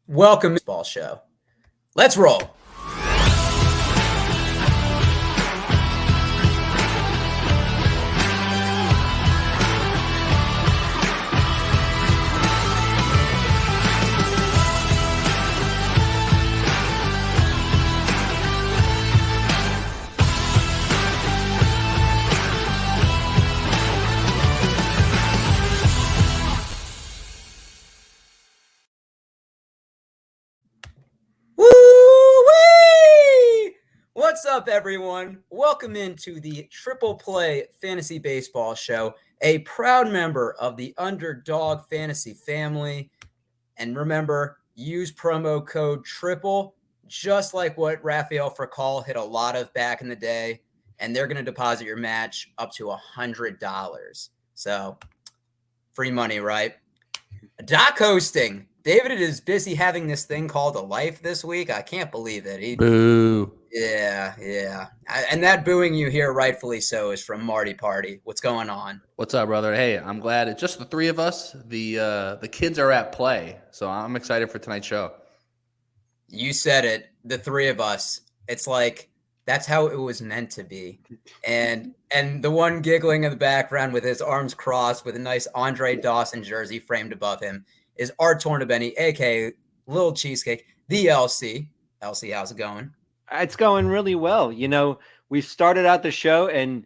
Welcome to the Ball Show. Let's roll. Woo-wee! What's up, everyone? Welcome into the Triple Play Fantasy Baseball Show, a proud member of the Underdog Fantasy family. And remember, use promo code TRIPLE, just like what Rafael Furcal hit a lot of back in the day, and they're going to deposit your match up to $100. So, free money, right? Doc hosting. David is busy having this thing called a life this week. I can't believe it. Boo. Yeah. And that booing you hear, rightfully so, is from Marty Party. What's going on? What's up, brother? Hey, I'm glad it's just the three of us. The kids are at play, so I'm excited for tonight's show. You said it, the three of us. It's like that's how it was meant to be. And the one giggling in the background with his arms crossed with a nice Andre Dawson jersey framed above him is Art Tornabenny, aka Lil Cheesecake, the LC. LC, how's it going? It's going really well. You know, we started out the show and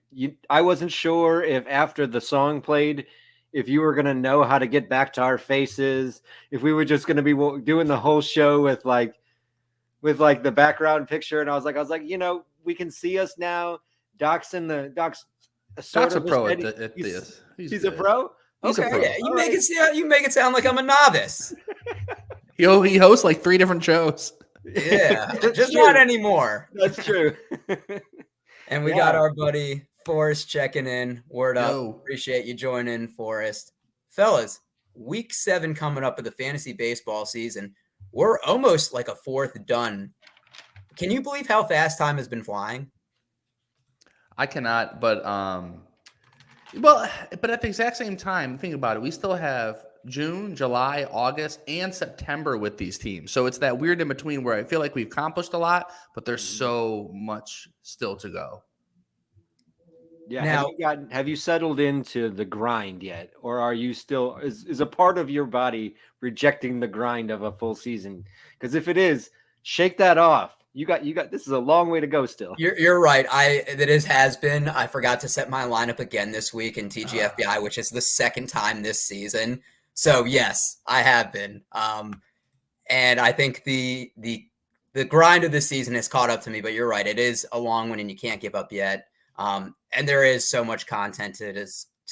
I wasn't sure if after the song played, if you were going to know how to get back to our faces, if we were just going to be doing the whole show with the background picture. And I was like, you know, we can see us now. Doc's a pro at this. He's a pro. He's a pro. Yeah, you make it sound like I'm a novice. He hosts like 3 different shows. Yeah, just not anymore. That's true. And we got our buddy Forrest checking in. Word up. Yo. Appreciate you joining, Forrest. Fellas, week 7 coming up of the fantasy baseball season. We're almost like a fourth done. Can you believe how fast time has been flying? I cannot, but at the exact same time, think about it. We still have June, July, August, and September with these teams. So it's that weird in between where I feel like we've accomplished a lot, but there's so much still to go. Yeah. Now, have you settled into the grind yet? Or are you still, is a part of your body rejecting the grind of a full season? Because if it is, shake that off. You got, this is a long way to go still. You're right. Has been. I forgot to set my lineup again this week in TGFBI, which is the second time this season. So yes, I have been. And I think the grind of this season has caught up to me, but you're right. It is a long one and you can't give up yet. And there is so much content to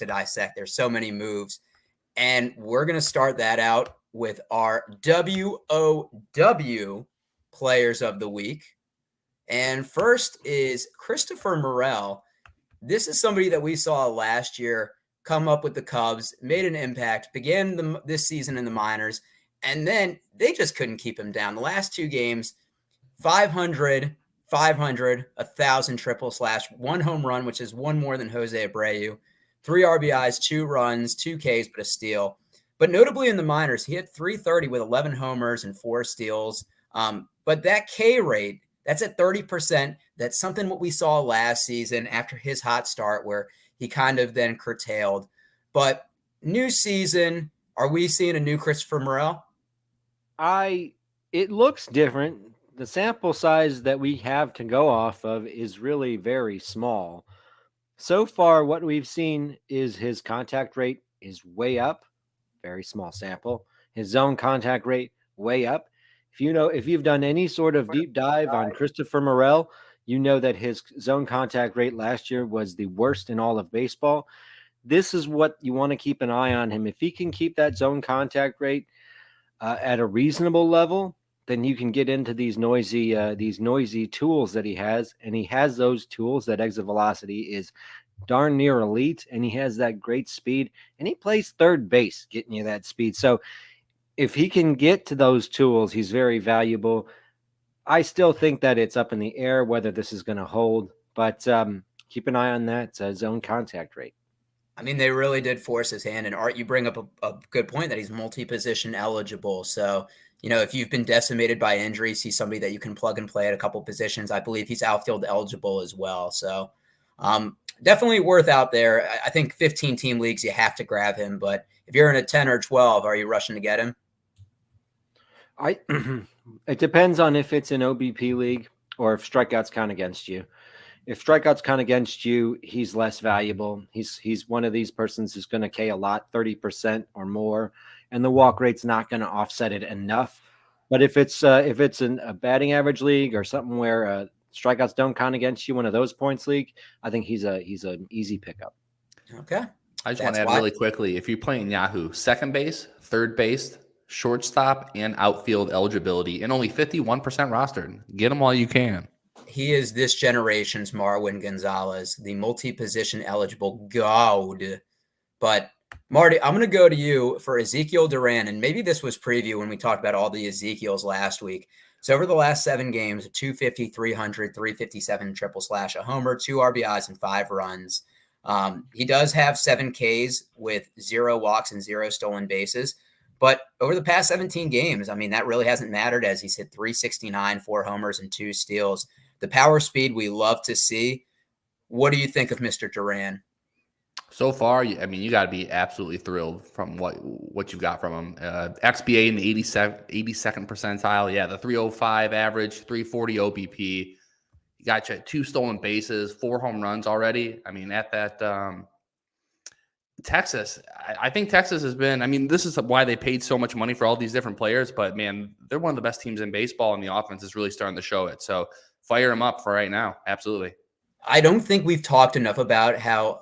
dissect. There's so many moves. And we're going to start that out with our WOW players of the week. And first is Christopher Morel. This is somebody that we saw last year come up with the Cubs, made an impact, began this season in the minors, and then they just couldn't keep him down. The last 2 games, 500, 1,000 triple slash, 1 home run, which is 1 more than Jose Abreu, 3 RBIs, 2 runs, 2 Ks, but a steal. But notably in the minors, he hit .330 with 11 homers and 4 steals. But that K rate, that's at 30%. That's something what we saw last season after his hot start where he kind of then curtailed. But new season, are we seeing a new Christopher Morel? It looks different. The sample size that we have to go off of is really very small. So far, what we've seen is his contact rate is way up. Very small sample. His zone contact rate way up. If you've done any sort of deep dive on Christopher Morel, you know that his zone contact rate last year was the worst in all of baseball. This is what you want to keep an eye on him. If he can keep that zone contact rate at a reasonable level, then you can get into these noisy tools that he has. And he has those tools. That exit velocity is darn near elite, and he has that great speed, and he plays third base, getting you that speed. So if he can get to those tools, he's very valuable. I still think that it's up in the air whether this is going to hold, but keep an eye on that zone contact rate. I mean, they really did force his hand. And Art, you bring up a good point that he's multi-position eligible. So if you've been decimated by injuries, he's somebody that you can plug and play at a couple positions. I believe he's outfield eligible as well. So definitely worth out there. I think 15-team leagues, you have to grab him. But if you're in a 10 or 12, are you rushing to get him? It depends on if it's an OBP league or if strikeouts count against you. If strikeouts count against you, he's less valuable. He's one of these persons who's going to K a lot, 30% or more, and the walk rate's not going to offset it enough. But if it's a batting average league or something where strikeouts don't count against you, one of those points league, I think he's an easy pickup. Okay. I just want to add really quickly, if you're playing Yahoo, second base, third base, shortstop, and outfield eligibility, and only 51% rostered. Get them while you can. He is this generation's Marwin Gonzalez, the multi-position eligible god. But Marty, I'm going to go to you for Ezequiel Duran, and maybe this was preview when we talked about all the Ezekiels last week. So over the last 7 games, 250, 300, 357 triple slash, a homer, 2 RBIs, and 5 runs. He does have 7 Ks with 0 walks and 0 stolen bases. But over the past 17 games, I mean, that really hasn't mattered as he's hit 369, 4 homers, and 2 steals. The power speed we love to see. What do you think of Mr. Duran? So far, I mean, you got to be absolutely thrilled from what you've got from him. XBA in the 82nd percentile. Yeah, the 305 average, 340 OBP. You got you 2 stolen bases, 4 home runs already. I mean, at that Texas, I think Texas has been, I mean, this is why they paid so much money for all these different players, but man, they're one of the best teams in baseball, and the offense is really starting to show it. So fire them up for right now. Absolutely. I don't think we've talked enough about how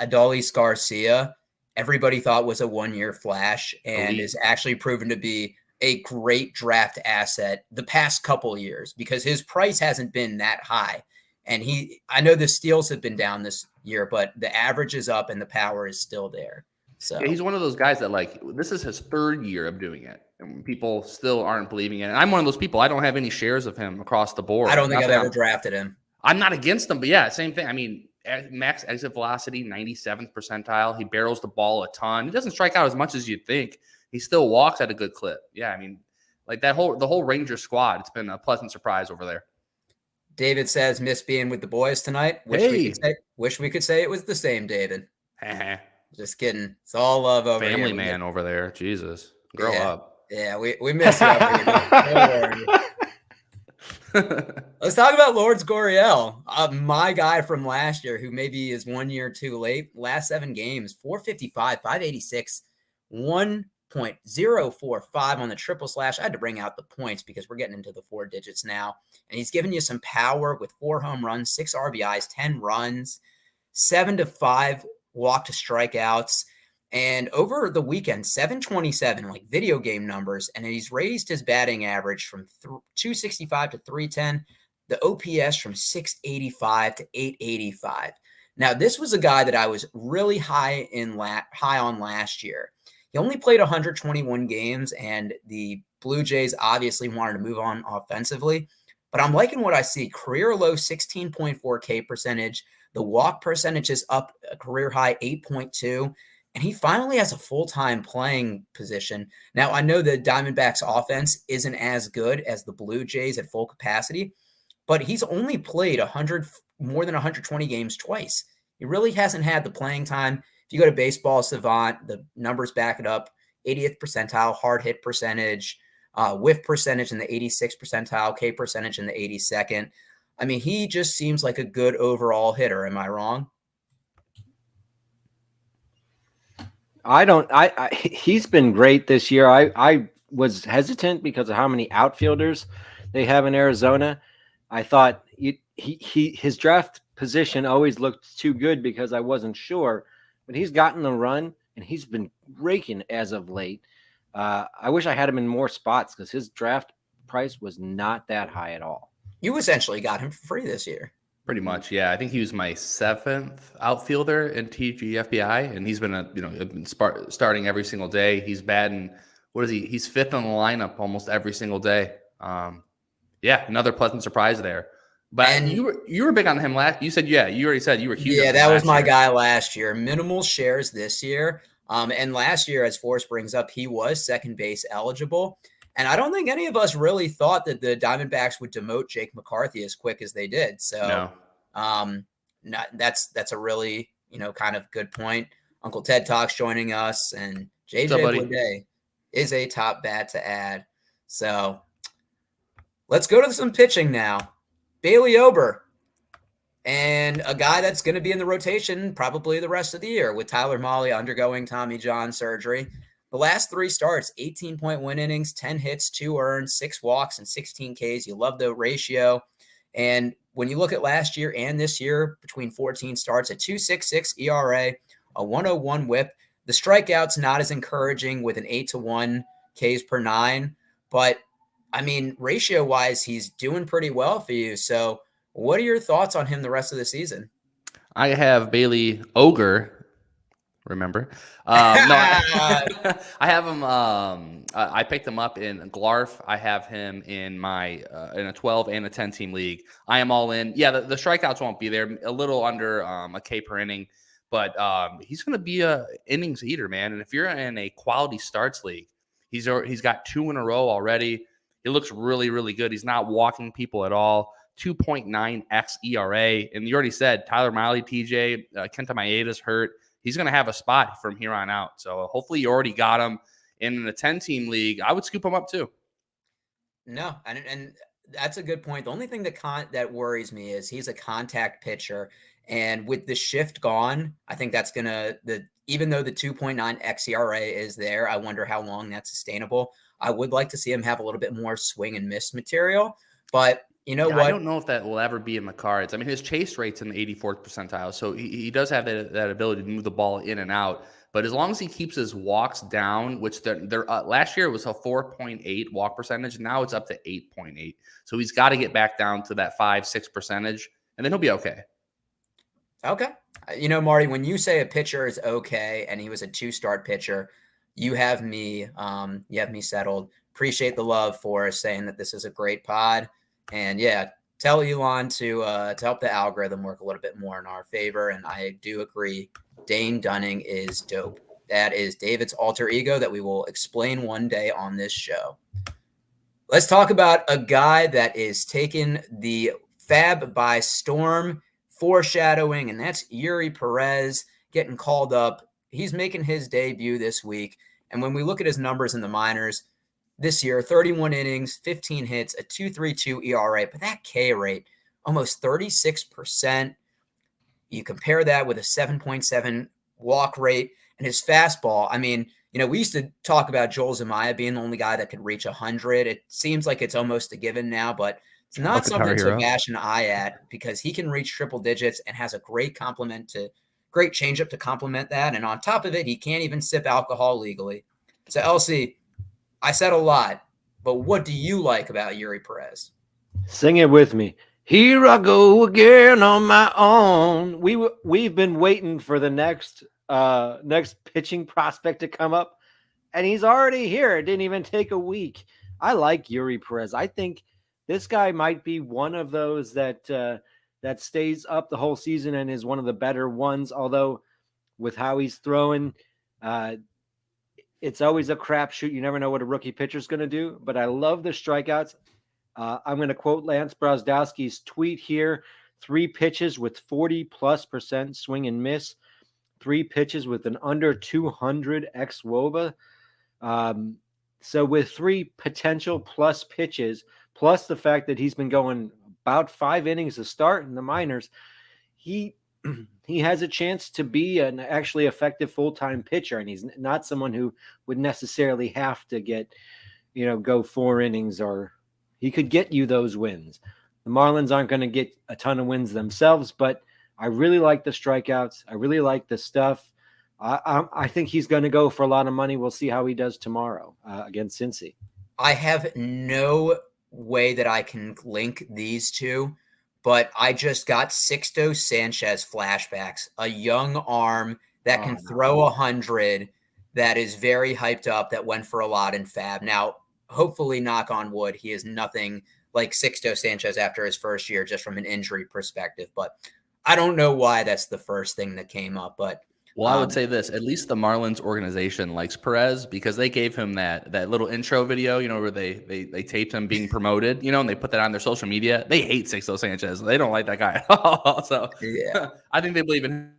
Adolis Garcia, everybody thought was a 1-year flash and is actually proven to be a great draft asset the past couple years because his price hasn't been that high. And I know the steals have been down this year, but the average is up and the power is still there. So yeah, he's one of those guys that this is his 3rd year of doing it, and people still aren't believing it. And I'm one of those people. I don't have any shares of him across the board. I don't think I've ever drafted him. I'm not against him, but yeah, same thing. I mean, max exit velocity, 97th percentile. He barrels the ball a ton. He doesn't strike out as much as you'd think. He still walks at a good clip. Yeah, I mean, the whole Ranger squad. It's been a pleasant surprise over there. David says, miss being with the boys tonight. Wish we could say it was the same, David. Just kidding. It's all love over Family here. man over there. Jesus. Grow up. Yeah, we miss you over here. Don't worry. Let's talk about Lourdes Gurriel, my guy from last year who maybe is 1 year too late. Last 7 games, 455, 586, 1.045 on the triple slash. I had to bring out the points because we're getting into the 4 digits now. And he's giving you some power with 4 home runs, 6 RBIs, 10 runs, 7 to 5 walk to strikeouts. And over the weekend, 727, like video game numbers, and he's raised his batting average from 265 to 310, the OPS from 685 to 885. Now, this was a guy that I was really high on last year. He only played 121 games, and the Blue Jays obviously wanted to move on offensively. But I'm liking what I see. Career low 16.4 K percentage. The walk percentage is up a career high 8.2. And he finally has a full-time playing position. Now, I know the Diamondbacks offense isn't as good as the Blue Jays at full capacity, but he's only played more than 120 games twice. He really hasn't had the playing time. If you go to Baseball Savant, the numbers back it up. 80th percentile, hard hit percentage, whiff percentage in the 86th percentile, K percentage in the 82nd. I mean, he just seems like a good overall hitter. Am I wrong? He's been great this year. I was hesitant because of how many outfielders they have in Arizona. I thought his draft position always looked too good because I wasn't sure, but he's gotten the run and he's been raking as of late. I wish I had him in more spots because his draft price was not that high at all. You essentially got him for free this year. Pretty much, yeah. I think he was my 7th outfielder in TGFBI, and he's been starting every single day. He's batting. What is he? He's 5th on the lineup almost every single day. Yeah, another pleasant surprise there. But you were big on him last. You said you already said you were huge. Yeah, that was my guy last year. Minimal shares this year. And last year, as Forrest brings up, he was second base eligible. And I don't think any of us really thought that the Diamondbacks would demote Jake McCarthy as quick as they did. So that's a really, kind of good point. Uncle Ted Talks joining us, and JJ Bleday is a top bat to add. So let's go to some pitching now. Bailey Ober, and a guy that's going to be in the rotation probably the rest of the year with Tyler Mahle undergoing Tommy John surgery. The last 3 starts, 18-point win innings, 10 hits, 2 earned, 6 walks, and 16 Ks. You love the ratio. And when you look at last year and this year, between 14 starts, a 2.66 ERA, a 101 whip. The strikeout's not as encouraging with an 8-1 Ks per 9. But, I mean, ratio-wise, he's doing pretty well for you. So what are your thoughts on him the rest of the season? I have Bailey Oger. Remember? No, I have him. I picked him up in Glarf. I have him in my in a 12 and a 10 team league. I am all in. Yeah, the strikeouts won't be there. A little under a K per inning, but he's going to be a innings eater, man. And if you're in a quality starts league, he's got 2 in a row already. He looks really, really good. He's not walking people at all. 2.9x ERA, and you already said Tyler Mahle, TJ, Kenta Maeda's hurt. He's going to have a spot from here on out. So hopefully you already got him in a 10-team league. I would scoop him up too. No, and that's a good point. The only thing that worries me is he's a contact pitcher. And with the shift gone, I think that's going to even though the 2.9 xERA is there, I wonder how long that's sustainable. I would like to see him have a little bit more swing and miss material. But you know what? I don't know if that will ever be in the cards. I mean, his chase rate's in the 84th percentile, so he does have that ability to move the ball in and out. But as long as he keeps his walks down, which they're last year it was a 4.8 walk percentage, now it's up to 8.8. So he's got to get back down to that 5-6 percentage, and then he'll be okay. Okay. Marty, when you say a pitcher is okay and he was a 2-start pitcher, you have me settled. Appreciate the love for saying that this is a great pod. And yeah, tell Elon to help the algorithm work a little bit more in our favor. And I do agree. Dane Dunning is dope. That is David's alter ego that we will explain one day on this show. Let's talk about a guy that is taking the fab by storm, foreshadowing, and that's Eury Perez getting called up. He's making his debut this week. And when we look at his numbers in the minors, this year, 31 innings, 15 hits, a 2.32 ERA, but that K rate, almost 36%. You compare that with a 7.7 walk rate and his fastball. I mean, we used to talk about Joel Zumaya being the only guy that could reach 100. It seems like it's almost a given now, but it's not something to bash an eye at because he can reach triple digits and has a great changeup to complement that. And on top of it, he can't even sip alcohol legally. So, LC, I said a lot, but what do you like about Eury Perez? Sing it with me. Here I go again on my own. We've been waiting for the next pitching prospect to come up, and he's already here. It didn't even take a week. I like Eury Perez. I think this guy might be one of those that stays up the whole season and is one of the better ones. Although with how he's throwing, it's always a crapshoot. You never know what a rookie pitcher is going to do. But I love the strikeouts. I'm going to quote Lance Brozdowski's tweet here: 3 pitches with 40+% swing and miss, 3 pitches with an under 200 xWOBA. So with 3 potential plus pitches, plus the fact that he's been going about 5 innings to start in the minors, he has a chance to be an actually effective full-time pitcher, and he's not someone who would necessarily have to go 4 innings, or he could get you those wins. The Marlins aren't going to get a ton of wins themselves, but I really like the strikeouts. I really like the stuff. I think he's going to go for a lot of money. We'll see how he does tomorrow against Cincy. I have no way that I can link these two, but I just got Sixto Sanchez flashbacks, a young arm that can throw 100, that is very hyped up, that went for a lot in fab. Now, hopefully, knock on wood, he is nothing like Sixto Sanchez after his first year, just from an injury perspective. But I don't know why that's the first thing that came up. But Well, I would say this, at least the Marlins organization likes Perez because they gave him that little intro video, where they taped him being promoted, and they put that on their social media. They hate Sixto Sanchez. They don't like that guy at all. So Yeah. I think they believe in him.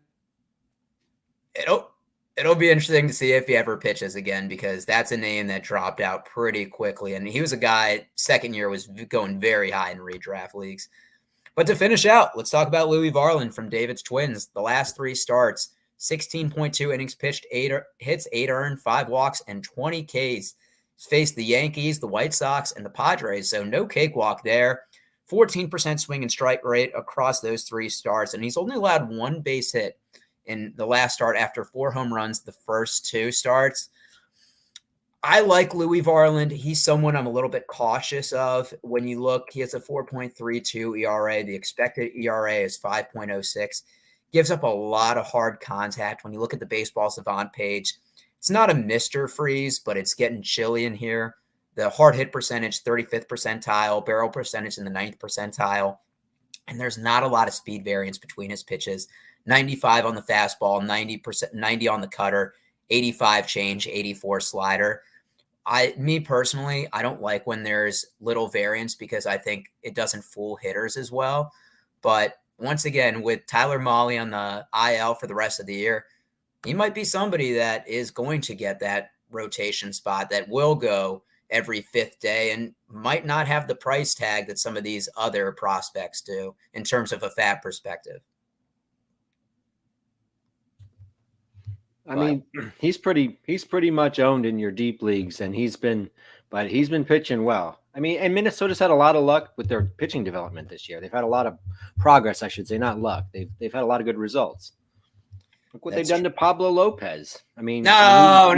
It'll be interesting to see if he ever pitches again, because that's a name that dropped out pretty quickly. And he was a guy, second year was going very high in redraft leagues. But to finish out, let's talk about Louie Varland from David's Twins. The last 3 starts, 16.2 innings pitched, 8 hits, 8 earned, 5 walks, and 20 Ks. He's faced the Yankees, the White Sox, and the Padres, so no cakewalk there. 14% swing and strike rate across those 3 starts, and he's only allowed 1 base hit in the last start after 4 home runs the first 2 starts. I like Louie Varland. He's someone I'm a little bit cautious of. When you look, he has a 4.32 ERA. The expected ERA is 5.06. Gives up a lot of hard contact. When you look at the Baseball Savant page, it's not a Mr. Freeze, but it's getting chilly in here. The hard hit percentage, 35th percentile, barrel percentage in the 9th percentile. And there's not a lot of speed variance between his pitches. 95 on the fastball, 90 on the cutter, 85 change, 84 slider. Me personally, I don't like when there's little variance because I think it doesn't fool hitters as well. But once again, with Tyler Mahle on the IL for the rest of the year, he might be somebody that is going to get that rotation spot that will go every 5th day and might not have the price tag that some of these other prospects do in terms of a FAB perspective. I mean, he's pretty much owned in your deep leagues, and he's been pitching well. I mean, and Minnesota's had a lot of luck with their pitching development this year. They've had a lot of progress, I should say, not luck. They've had a lot of good results. Look what they've done to Pablo Lopez. I mean, no.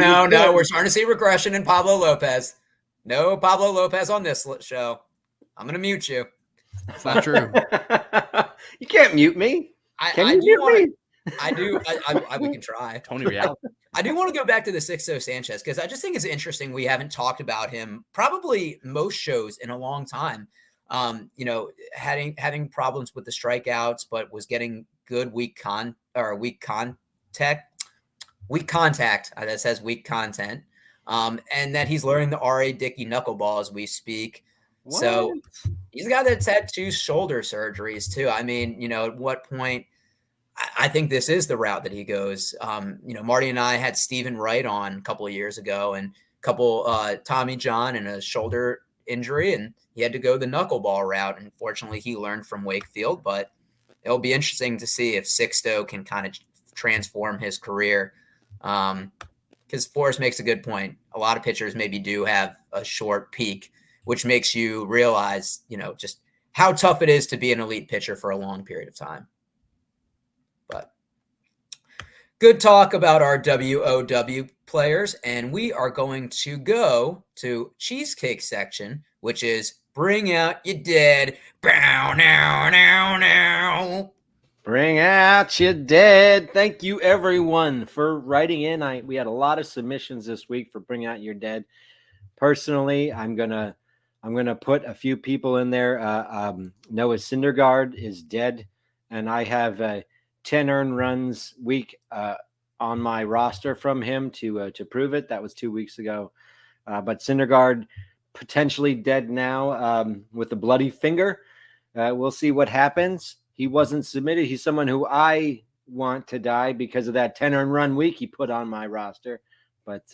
We're starting to see regression in Pablo Lopez. No Pablo Lopez on this show. I'm going to mute you. It's not true. You can't mute me. Can you mute me? I do. We can try. Tony Real. I do want to go back to the Sixto Sanchez because I just think it's interesting. We haven't talked about him probably most shows in a long time. Having problems with the strikeouts, but was getting good weak contact. That says weak content. And that he's learning the R.A. Dickey knuckleball as we speak. What? So he's a guy that's had 2 shoulder surgeries too. I mean, at what point? I think this is the route that he goes. Marty and I had Stephen Wright on a couple of years ago, and Tommy John and a shoulder injury, and he had to go the knuckleball route. And fortunately, he learned from Wakefield, but it'll be interesting to see if Sixto can kind of transform his career. Because Forrest makes a good point. A lot of pitchers maybe do have a short peak, which makes you realize, just how tough it is to be an elite pitcher for a long period of time. But good talk about our WOW players, and we are going to go to Cheesecake section, which is Bring Out Your Dead. Bow, now, now, now. Bring out your dead. Thank you, everyone, for writing in. We had a lot of submissions this week for Bring Out Your Dead. Personally, I'm gonna put a few people in there. Noah Syndergaard is dead, and I have 10 earned runs week on my roster from him to prove it. That was 2 weeks ago. But Syndergaard potentially dead now with a bloody finger. We'll see what happens. He wasn't submitted. He's someone who I want to die because of that 10 earned run week he put on my roster. But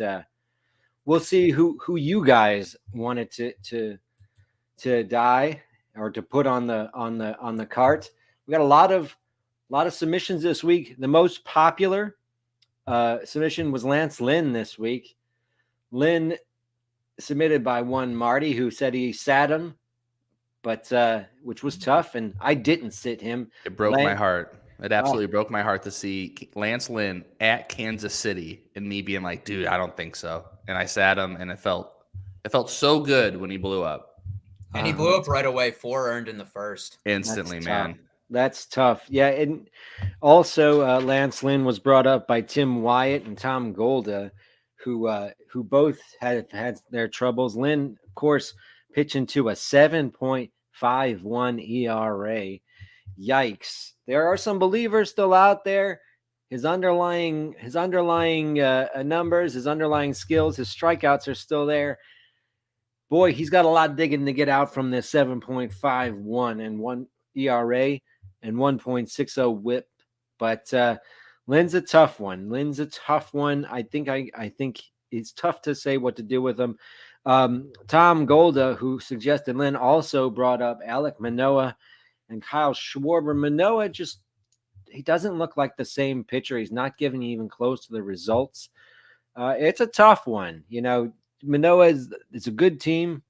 we'll see who you guys wanted to die or to put on the cart. We got a lot of submissions this week. The most popular submission was Lance Lynn this week. Lynn submitted by one Marty, who said he sat him, but which was tough, and I didn't sit him. It broke my heart. It absolutely broke my heart to see Lance Lynn at Kansas City and me being like, dude, I don't think so. And I sat him, and it felt so good when he blew up. And he blew up right away, 4 earned in the first. Instantly, man. That's tough. Yeah, and also Lance Lynn was brought up by Tim Wyatt and Tom Golda, who both had their troubles. Lynn, of course, pitching to a 7.51 ERA. Yikes. There are some believers still out there. his underlying numbers, his underlying skills, his strikeouts are still there. Boy, he's got a lot of digging to get out from this 7.51 and 1 ERA and 1.60 WHIP. But Lynn's a tough one. I think it's tough to say what to do with him. Tom Golda, who suggested Lynn, also brought up Alek Manoah and Kyle Schwarber. Manoah he doesn't look like the same pitcher. He's not giving even close to the results. It's a tough one. Manoah is a good team,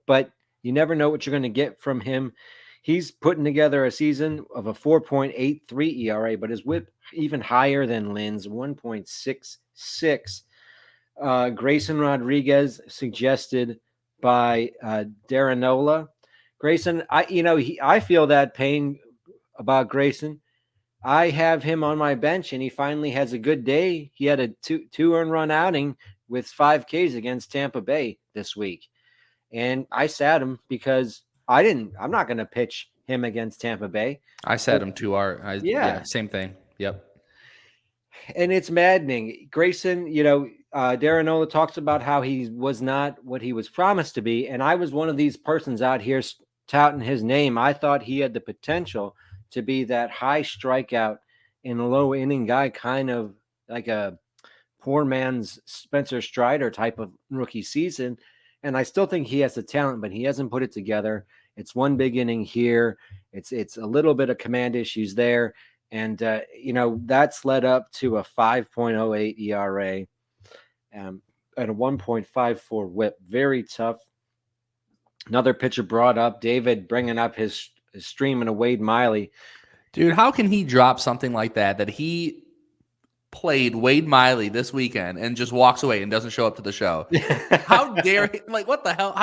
but you never know what you're going to get from him. He's putting together a season of a 4.83 ERA, but his WHIP even higher than Lynn's, 1.66. Grayson Rodriguez, suggested by Daranola. Grayson, I feel that pain about Grayson. I have him on my bench, and he finally has a good day. He had a two earned run outing with 5 Ks against Tampa Bay this week, and I sat him because I'm not going to pitch him against Tampa Bay. I sat him too. Yeah, same thing. Yep. And it's maddening. Grayson, Daranola talks about how he was not what he was promised to be. And I was one of these persons out here touting his name. I thought he had the potential to be that high strikeout and low inning guy, kind of like a poor man's Spencer Strider type of rookie season. And I still think he has the talent, but he hasn't put it together. It's one big inning here. It's a little bit of command issues there. And, that's led up to a 5.08 ERA and a 1.54 WHIP. Very tough. Another pitcher brought up, David, bringing up his stream and a Wade Miley. Dude, how can he drop something like that he played Wade Miley this weekend and just walks away and doesn't show up to the show? How dare he? Like, what the hell?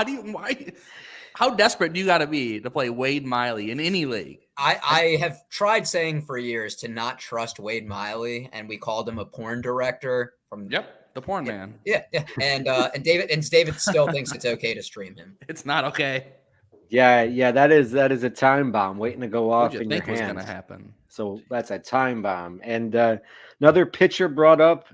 How desperate do you got to be to play Wade Miley in any league? I have tried saying for years to not trust Wade Miley, and we called him a porn director from the porn man. Yeah. And David still thinks it's okay to stream him. It's not okay. Yeah, that is a time bomb waiting to go off in your hands. What do you think was going to happen? So that's a time bomb. And another pitcher brought up,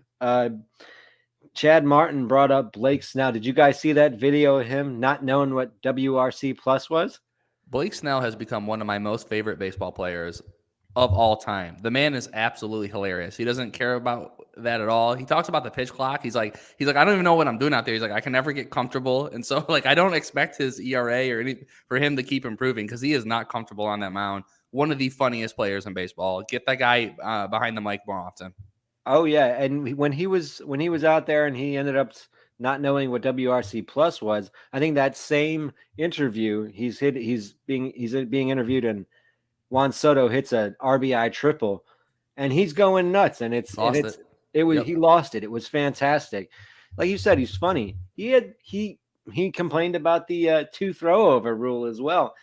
Chad Martin brought up Blake Snell. Did you guys see that video of him not knowing what WRC plus was? Blake Snell has become one of my most favorite baseball players of all time. The man is absolutely hilarious. He doesn't care about that at all. He talks about the pitch clock. He's like, I don't even know what I'm doing out there. He's like, I can never get comfortable. And so I don't expect his ERA or for him to keep improving because he is not comfortable on that mound. One of the funniest players in baseball. Get that guy behind the mic more often. Oh yeah. And when he was out there and he ended up not knowing what WRC plus was, I think that same interview he's being interviewed and Juan Soto hits an RBI triple and he's going nuts and he lost it. It was fantastic. Like you said, he's funny. He complained about the 2 throwover rule as well.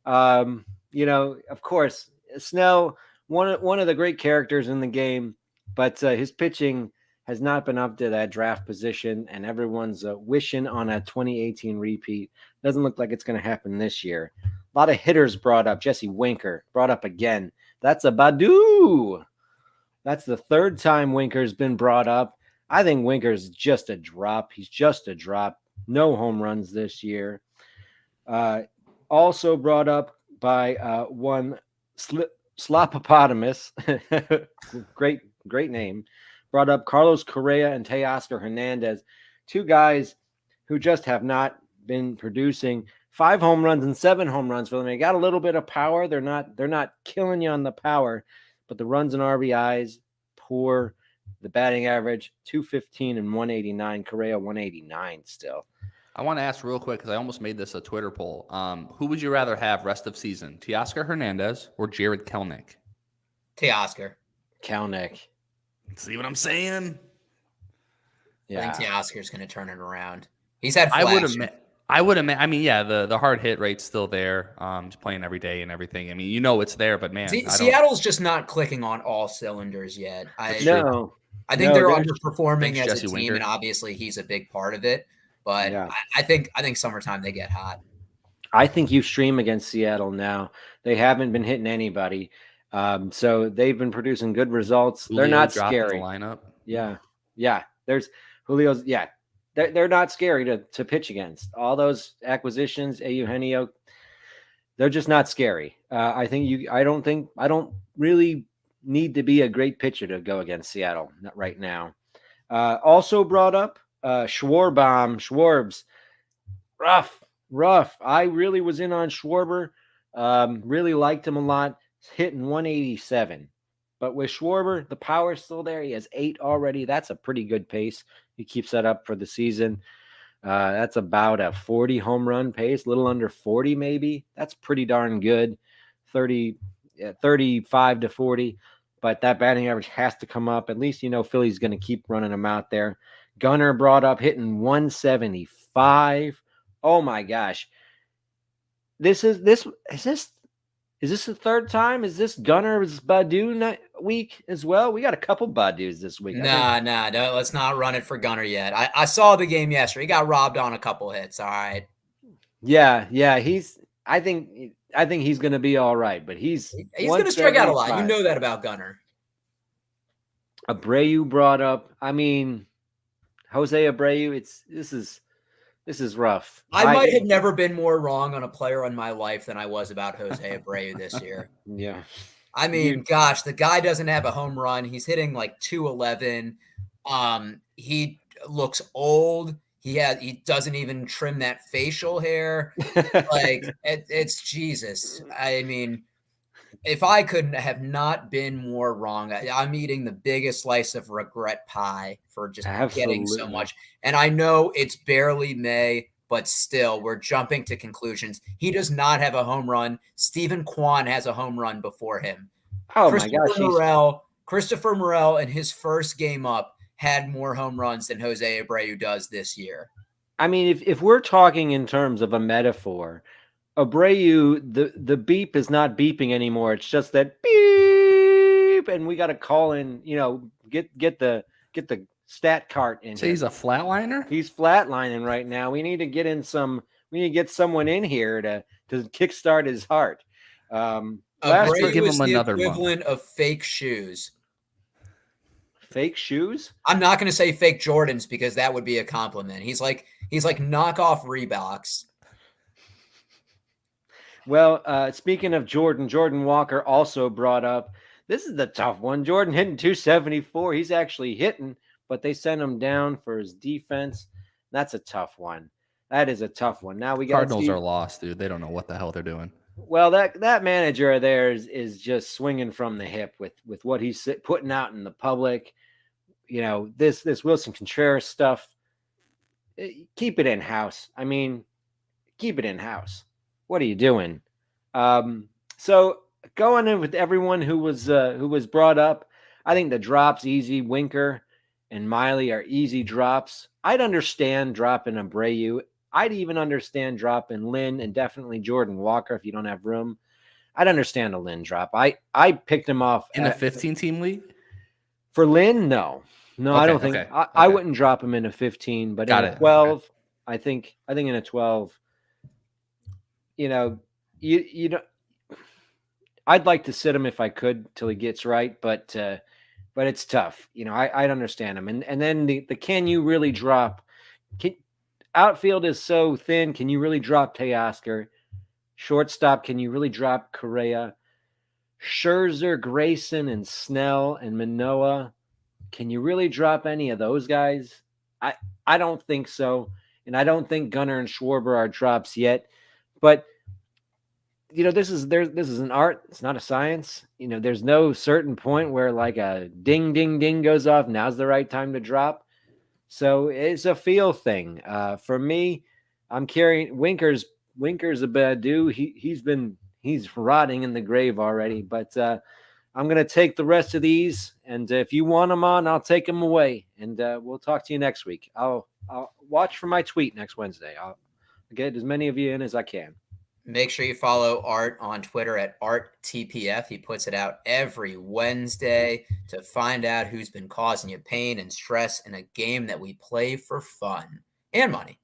Of course, Snell, one of the great characters in the game, but his pitching has not been up to that draft position, and everyone's wishing on a 2018 repeat. Doesn't look like it's going to happen this year. A lot of hitters brought up. Jesse Winker brought up again. That's a Badu. That's the 3rd time Winker's been brought up. I think Winker's just a drop. He's just a drop. No home runs this year. Also brought up by one Slopopotamus. Great name. Brought up Carlos Correa and Teoscar Hernandez, 2 guys who just have not been producing. 5 home runs and 7 home runs for them. They got a little bit of power. They're not killing you on the power, but the runs and RBIs poor. The batting average 215 and 189. Correa 189 still. I want to ask real quick because I almost made this a Twitter poll. Who would you rather have rest of season, Teoscar Hernandez or Jared Kelenic? Teoscar. Kelenic. See what I'm saying? Yeah. I think Teoscar's going to turn it around. He's had flashes. I would admit. I mean, yeah, the hard hit rate's still there. He's playing every day and everything. I mean, it's there, but man, Seattle's just not clicking on all cylinders yet. I think they're underperforming as a team, Winker. And obviously he's a big part of it. But yeah. I think summertime they get hot. I think you stream against Seattle now. They haven't been hitting anybody. So they've been producing good results. Julio They're not dropped in scary. the lineup. Yeah. There's Julio's. Yeah, they're not scary to pitch against. All those acquisitions, Eugenio, they're just not scary. I don't really need to be a great pitcher to go against Seattle right now. Also brought up Schwarbs. Rough. I really was in on Schwarber. Really liked him a lot. Hitting 187. But with Schwarber, the power's still there. He has 8 already. That's a pretty good pace. He keeps that up for the season. That's about a 40 home run pace, a little under 40 maybe. That's pretty darn good. 35 to 40. But that batting average has to come up. At least, Philly's going to keep running them out there. Gunnar brought up hitting 175. Oh my gosh. Is this the third time? Is this Gunner's Badu week as well? We got a couple Badus this week. Nah, no, let's not run it for Gunner yet. I saw the game yesterday. He got robbed on a couple hits. All right. Yeah. I think he's going to be all right, but he's going to strike out a lot. You know that about Gunner. Abreu brought up. I mean, Jose Abreu. This is rough. I might have never been more wrong on a player in my life than I was about Jose Abreu this year. Yeah. I mean, gosh, the guy doesn't have a home run. He's hitting like 211. He looks old. He doesn't even trim that facial hair. Like it's Jesus. I mean, if I couldn't have not been more wrong, I'm eating the biggest slice of regret pie for just getting so much. And I know it's barely May, but still, we're jumping to conclusions. He does not have a home run. Stephen Kwan has a home run before him. Oh my gosh. Christopher Morel in his first game up had more home runs than Jose Abreu does this year. I mean, if we're talking in terms of a metaphor, Abreu, the beep is not beeping anymore. It's just that beep, and we got to call in. Get the stat cart in. So he's a flatliner. He's flatlining right now. We need to get in some. We need to get someone in here to kickstart his heart. Last year, give him another equivalent of fake shoes. Fake shoes? I'm not going to say fake Jordans because that would be a compliment. He's like knockoff Reeboks. Well, speaking of Jordan Walker also brought up, this is the tough one. Jordan hitting 274. He's actually hitting, but they sent him down for his defense. That's a tough one. That is a tough one. Now we got Cardinals are lost, dude. They don't know what the hell they're doing. Well, that manager there is just swinging from the hip with what he's putting out in the public. This Wilson Contreras stuff. Keep it in house. I mean, keep it in house. What are you doing? So going in with everyone who was brought up, I think the drops easy. Winker and Miley are easy drops. I'd understand dropping Abreu. I'd even understand dropping Lynn and definitely Jordan Walker if you don't have room. I'd understand a Lynn drop. I picked him off in a 15-team league. For Lynn, no, okay, I don't think I wouldn't drop him in a 15, but in a 12, okay. I think in a 12. You know, I'd like to sit him if I could till he gets right, but it's tough. I'd understand him. And then the can you really drop? Outfield is so thin. Can you really drop Teoscar? Shortstop, can you really drop Correa? Scherzer, Grayson, and Snell and Manoah. Can you really drop any of those guys? I don't think so. And I don't think Gunnar and Schwarber are drops yet. But this is an art. It's not a science. There's no certain point where like a ding, ding, ding goes off. Now's the right time to drop. So it's a feel thing. For me, I'm carrying Winker's a bad dude. He's rotting in the grave already. But I'm gonna take the rest of these, and if you want them on, I'll take them away. And we'll talk to you next week. I'll watch for my tweet next Wednesday. I'll get as many of you in as I can. Make sure you follow Art on Twitter at ArtTPF. He puts it out every Wednesday to find out who's been causing you pain and stress in a game that we play for fun and money.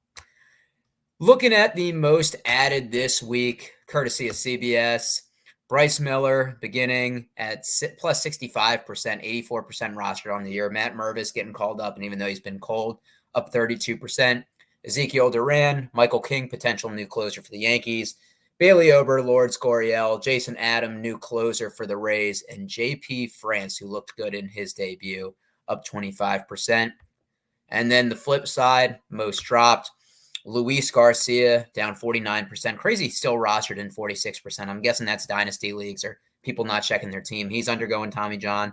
Looking at the most added this week, courtesy of CBS, Bryce Miller beginning at plus 65%, 84% rostered on the year. Matt Mervis getting called up, and even though he's been cold, up 32%. Ezequiel Duran, Michael King, potential new closer for the Yankees. Bailey Ober, Lourdes, Gurriel, Jason Adam, new closer for the Rays, and JP France, who looked good in his debut, up 25%. And then the flip side, most dropped. Luis Garcia down 49%. Crazy still rostered in 46%. I'm guessing that's dynasty leagues or people not checking their team. He's undergoing Tommy John.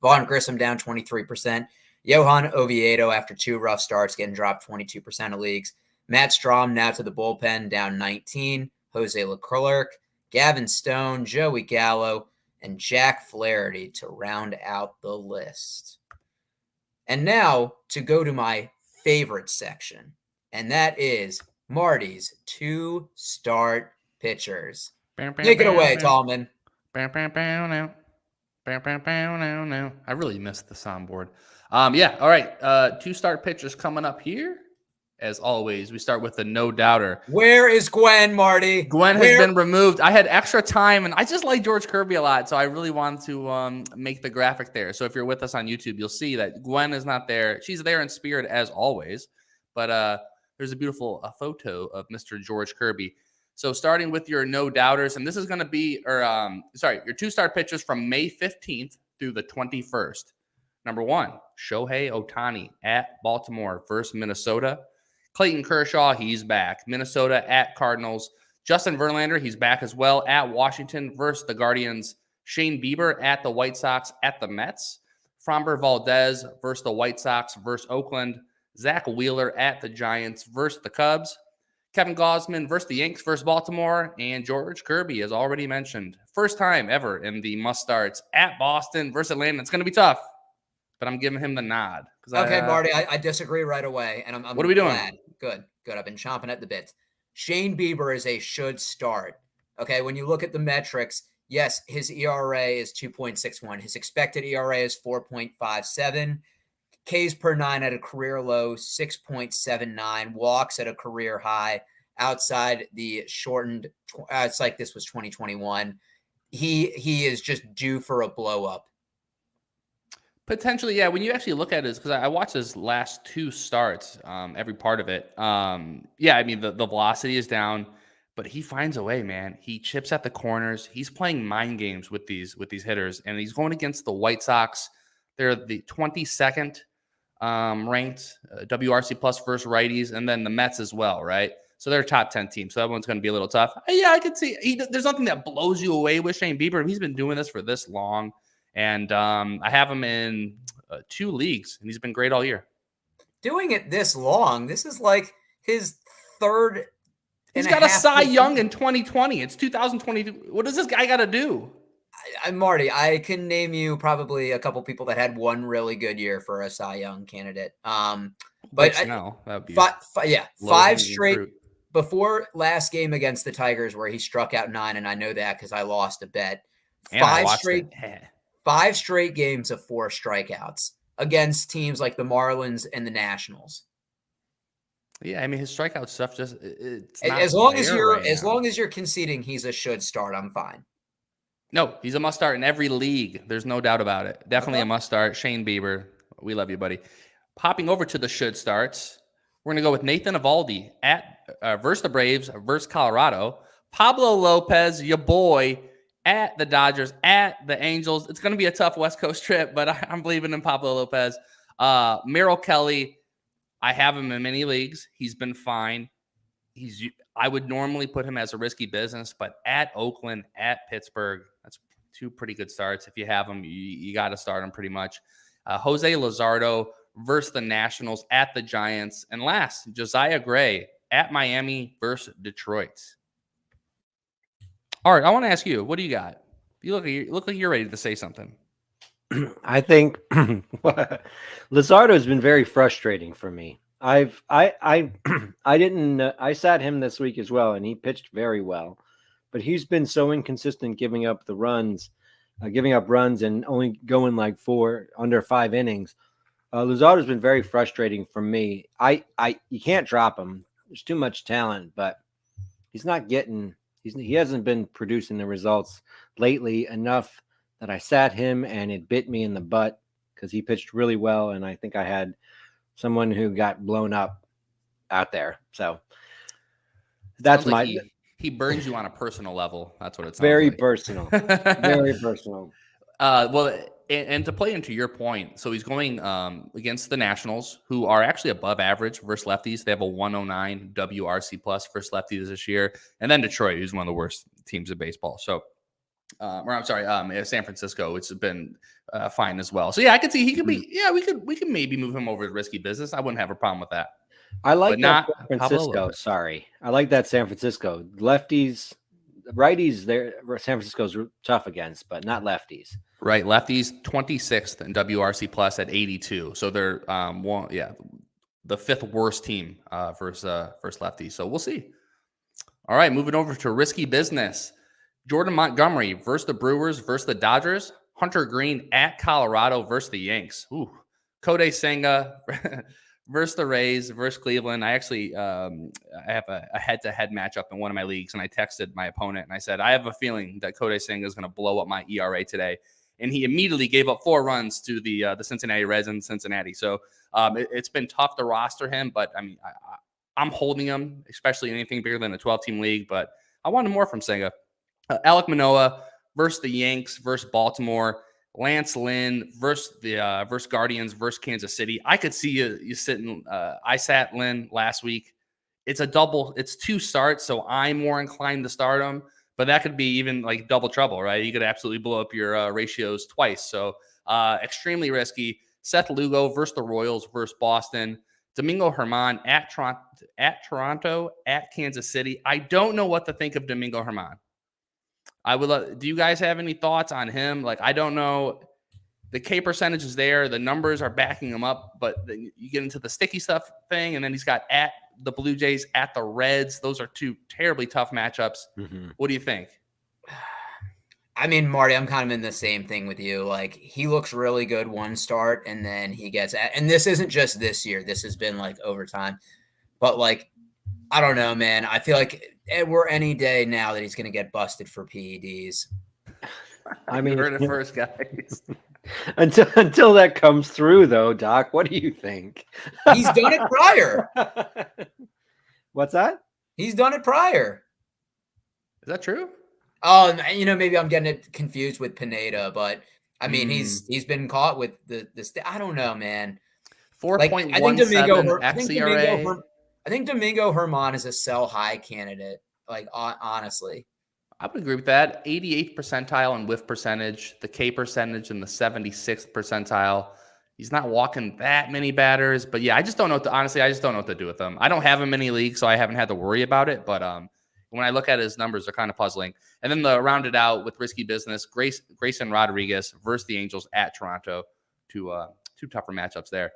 Vaughn Grissom down 23%. Johan Oviedo, after 2 rough starts, getting dropped 22% of leagues. Matt Strom now to the bullpen, down 19. Jose Leclerc, Gavin Stone, Joey Gallo, and Jack Flaherty to round out the list. And now to go to my favorite section, and that is Marty's 2-start pitchers. Take it away, Tallman. I really missed the soundboard. Yeah, all right. 2-start pitchers coming up here. As always, we start with the no doubter. Where is Gwen, Marty? Gwen has been removed. I had extra time, and I just like George Kirby a lot, so I really wanted to make the graphic there. So if you're with us on YouTube, you'll see that Gwen is not there. She's there in spirit as always, but there's a beautiful photo of Mr. George Kirby. So starting with your no doubters, and this is going to be, your 2-start pitchers from May 15th through the 21st. Number 1, Shohei Ohtani at Baltimore versus Minnesota. Clayton Kershaw, he's back. Minnesota at Cardinals. Justin Verlander, he's back as well at Washington versus the Guardians. Shane Bieber at the White Sox at the Mets. Framber Valdez versus the White Sox versus Oakland. Zach Wheeler at the Giants versus the Cubs. Kevin Gausman versus the Yanks versus Baltimore. And George Kirby, as already mentioned. First time ever in the must-starts at Boston versus Atlanta. It's going to be tough, but I'm giving him the nod. Okay, Marty, I disagree right away. And I'm what are we doing? Glad. Good. I've been chomping at the bits. Shane Bieber is a should start. Okay, when you look at the metrics, yes, his ERA is 2.61. His expected ERA is 4.57. Ks per 9 at a career low, 6.79. Walks at a career high outside the shortened. It's like this was 2021. He is just due for a blow up. Potentially, yeah. When you actually look at it, because I watched his last 2 starts, every part of it. Yeah, I mean the velocity is down, but he finds a way, man. He chips at the corners. He's playing mind games with these hitters, and he's going against the White Sox. They're the 22nd ranked WRC plus versus righties, and then the Mets as well, right? So they're a top 10 team. So that one's going to be a little tough. Yeah, I could see. There's nothing that blows you away with Shane Bieber. He's been doing this for this long. And I have him in 2 leagues, and he's been great all year. Doing it this long, this is like his third. He's got a Cy Young in 2020. It's 2020. What does this guy got to do? Marty, I can name you probably a couple people that had one really good year for a Cy Young candidate. But no, that would be 5 straight fruit. Before last game against the Tigers, where he struck out 9, and I know that because I lost a bet. 5 straight games of 4 strikeouts against teams like the Marlins and the Nationals. Yeah, I mean his strikeout stuff it's not as long as you're conceding he's a should start, I'm fine. No, he's a must start in every league. There's no doubt about it. Definitely a must start. Shane Bieber, we love you, buddy. Popping over to the should starts, we're gonna go with Nathan Eovaldi at versus the Braves versus Colorado. Pablo Lopez, your boy, at the Dodgers, at the Angels. It's going to be a tough West Coast trip, but I'm believing in Pablo Lopez. Merrill Kelly, I have him in many leagues. He's been fine. I would normally put him as a risky business, but at Oakland, at Pittsburgh, that's 2 pretty good starts. If you have him, you got to start him pretty much. Jose Luzardo versus the Nationals at the Giants. And last, Josiah Gray at Miami versus Detroit. All right, I want to ask you, what do you got? You look like you're ready to say something. I think Luzardo has been very frustrating for me. I sat him this week as well, and he pitched very well, but he's been so inconsistent giving up runs and only going like under 5 innings. Luzardo's been very frustrating for me. You can't drop him. There's too much talent, but he's not getting He hasn't been producing the results lately enough that I sat him and it bit me in the butt because he pitched really well. And I think I had someone who got blown up out there. So that's like he burns you on a personal level. That's what it sounds very like. personal. Very personal. Well, and to play into your point, so he's going against the Nationals, who are actually above average versus lefties. They have a 109 WRC plus versus lefties this year, and then Detroit, who's one of the worst teams in baseball. So, San Francisco, which has been fine as well. So yeah, I could see he could be. Yeah, we could maybe move him over to risky business. I wouldn't have a problem with that. I like But that not San Francisco. Sorry, I like that San Francisco. Lefties, righties, there San Francisco's tough against, but not lefties. Right, lefties 26th in WRC plus at 82. So they're the fifth worst team versus lefties. So we'll see. All right, moving over to risky business. Jordan Montgomery versus the Brewers versus the Dodgers. Hunter Green at Colorado versus the Yanks. Ooh, Kodai Senga versus the Rays versus Cleveland. I actually I have a head-to-head matchup in one of my leagues, and I texted my opponent and I said, I have a feeling that Kodai Senga is going to blow up my ERA today. And he immediately gave up 4 runs to the Cincinnati Reds in Cincinnati. So it's been tough to roster him, but I mean, I'm holding him, especially anything bigger than a 12-team league. But I wanted more from Senga. Alek Manoah versus the Yanks versus Baltimore. Lance Lynn versus the versus Guardians versus Kansas City. I could see you sitting. I sat Lynn last week. It's a double. It's 2 starts, so I'm more inclined to start him. But that could be even like double trouble, right? You could absolutely blow up your ratios twice. So extremely risky. Seth Lugo versus the Royals versus Boston. Domingo Germán at Toronto, at Kansas City. I don't know what to think of Domingo Germán. I would. Do you guys have any thoughts on him? Like, I don't know. The K percentage is there. The numbers are backing him up. But then you get into the sticky stuff thing, and then he's got at the Blue Jays, at the Reds. Those are 2 terribly tough matchups. Mm-hmm. What do you think? I mean, Marty, I'm kind of in the same thing with you. Like, he looks really good one start, and then he gets – and this isn't just this year. This has been, like, over time. But, like, I don't know, man. I feel like we're any day now that he's going to get busted for PEDs. I mean, you heard it first, guys. Until that comes through, though, Doc, what do you think? He's done it prior. What's that? He's done it prior. Is that true? Oh, maybe I'm getting it confused with Pineda, but I mean, he's been caught with the I don't know, man. 4.17 xERA. I think Domingo Germán is a sell high candidate. Like, honestly. I would agree with that. 88th percentile in whiff percentage, the K percentage in the 76th percentile. He's not walking that many batters, but yeah, I just don't know. Honestly, I just don't know what to do with him. I don't have him in any league, so I haven't had to worry about it. But when I look at his numbers, they're kind of puzzling. And then the rounded out with risky business, Grayson Rodriguez versus the Angels at Toronto. 2 tougher matchups there.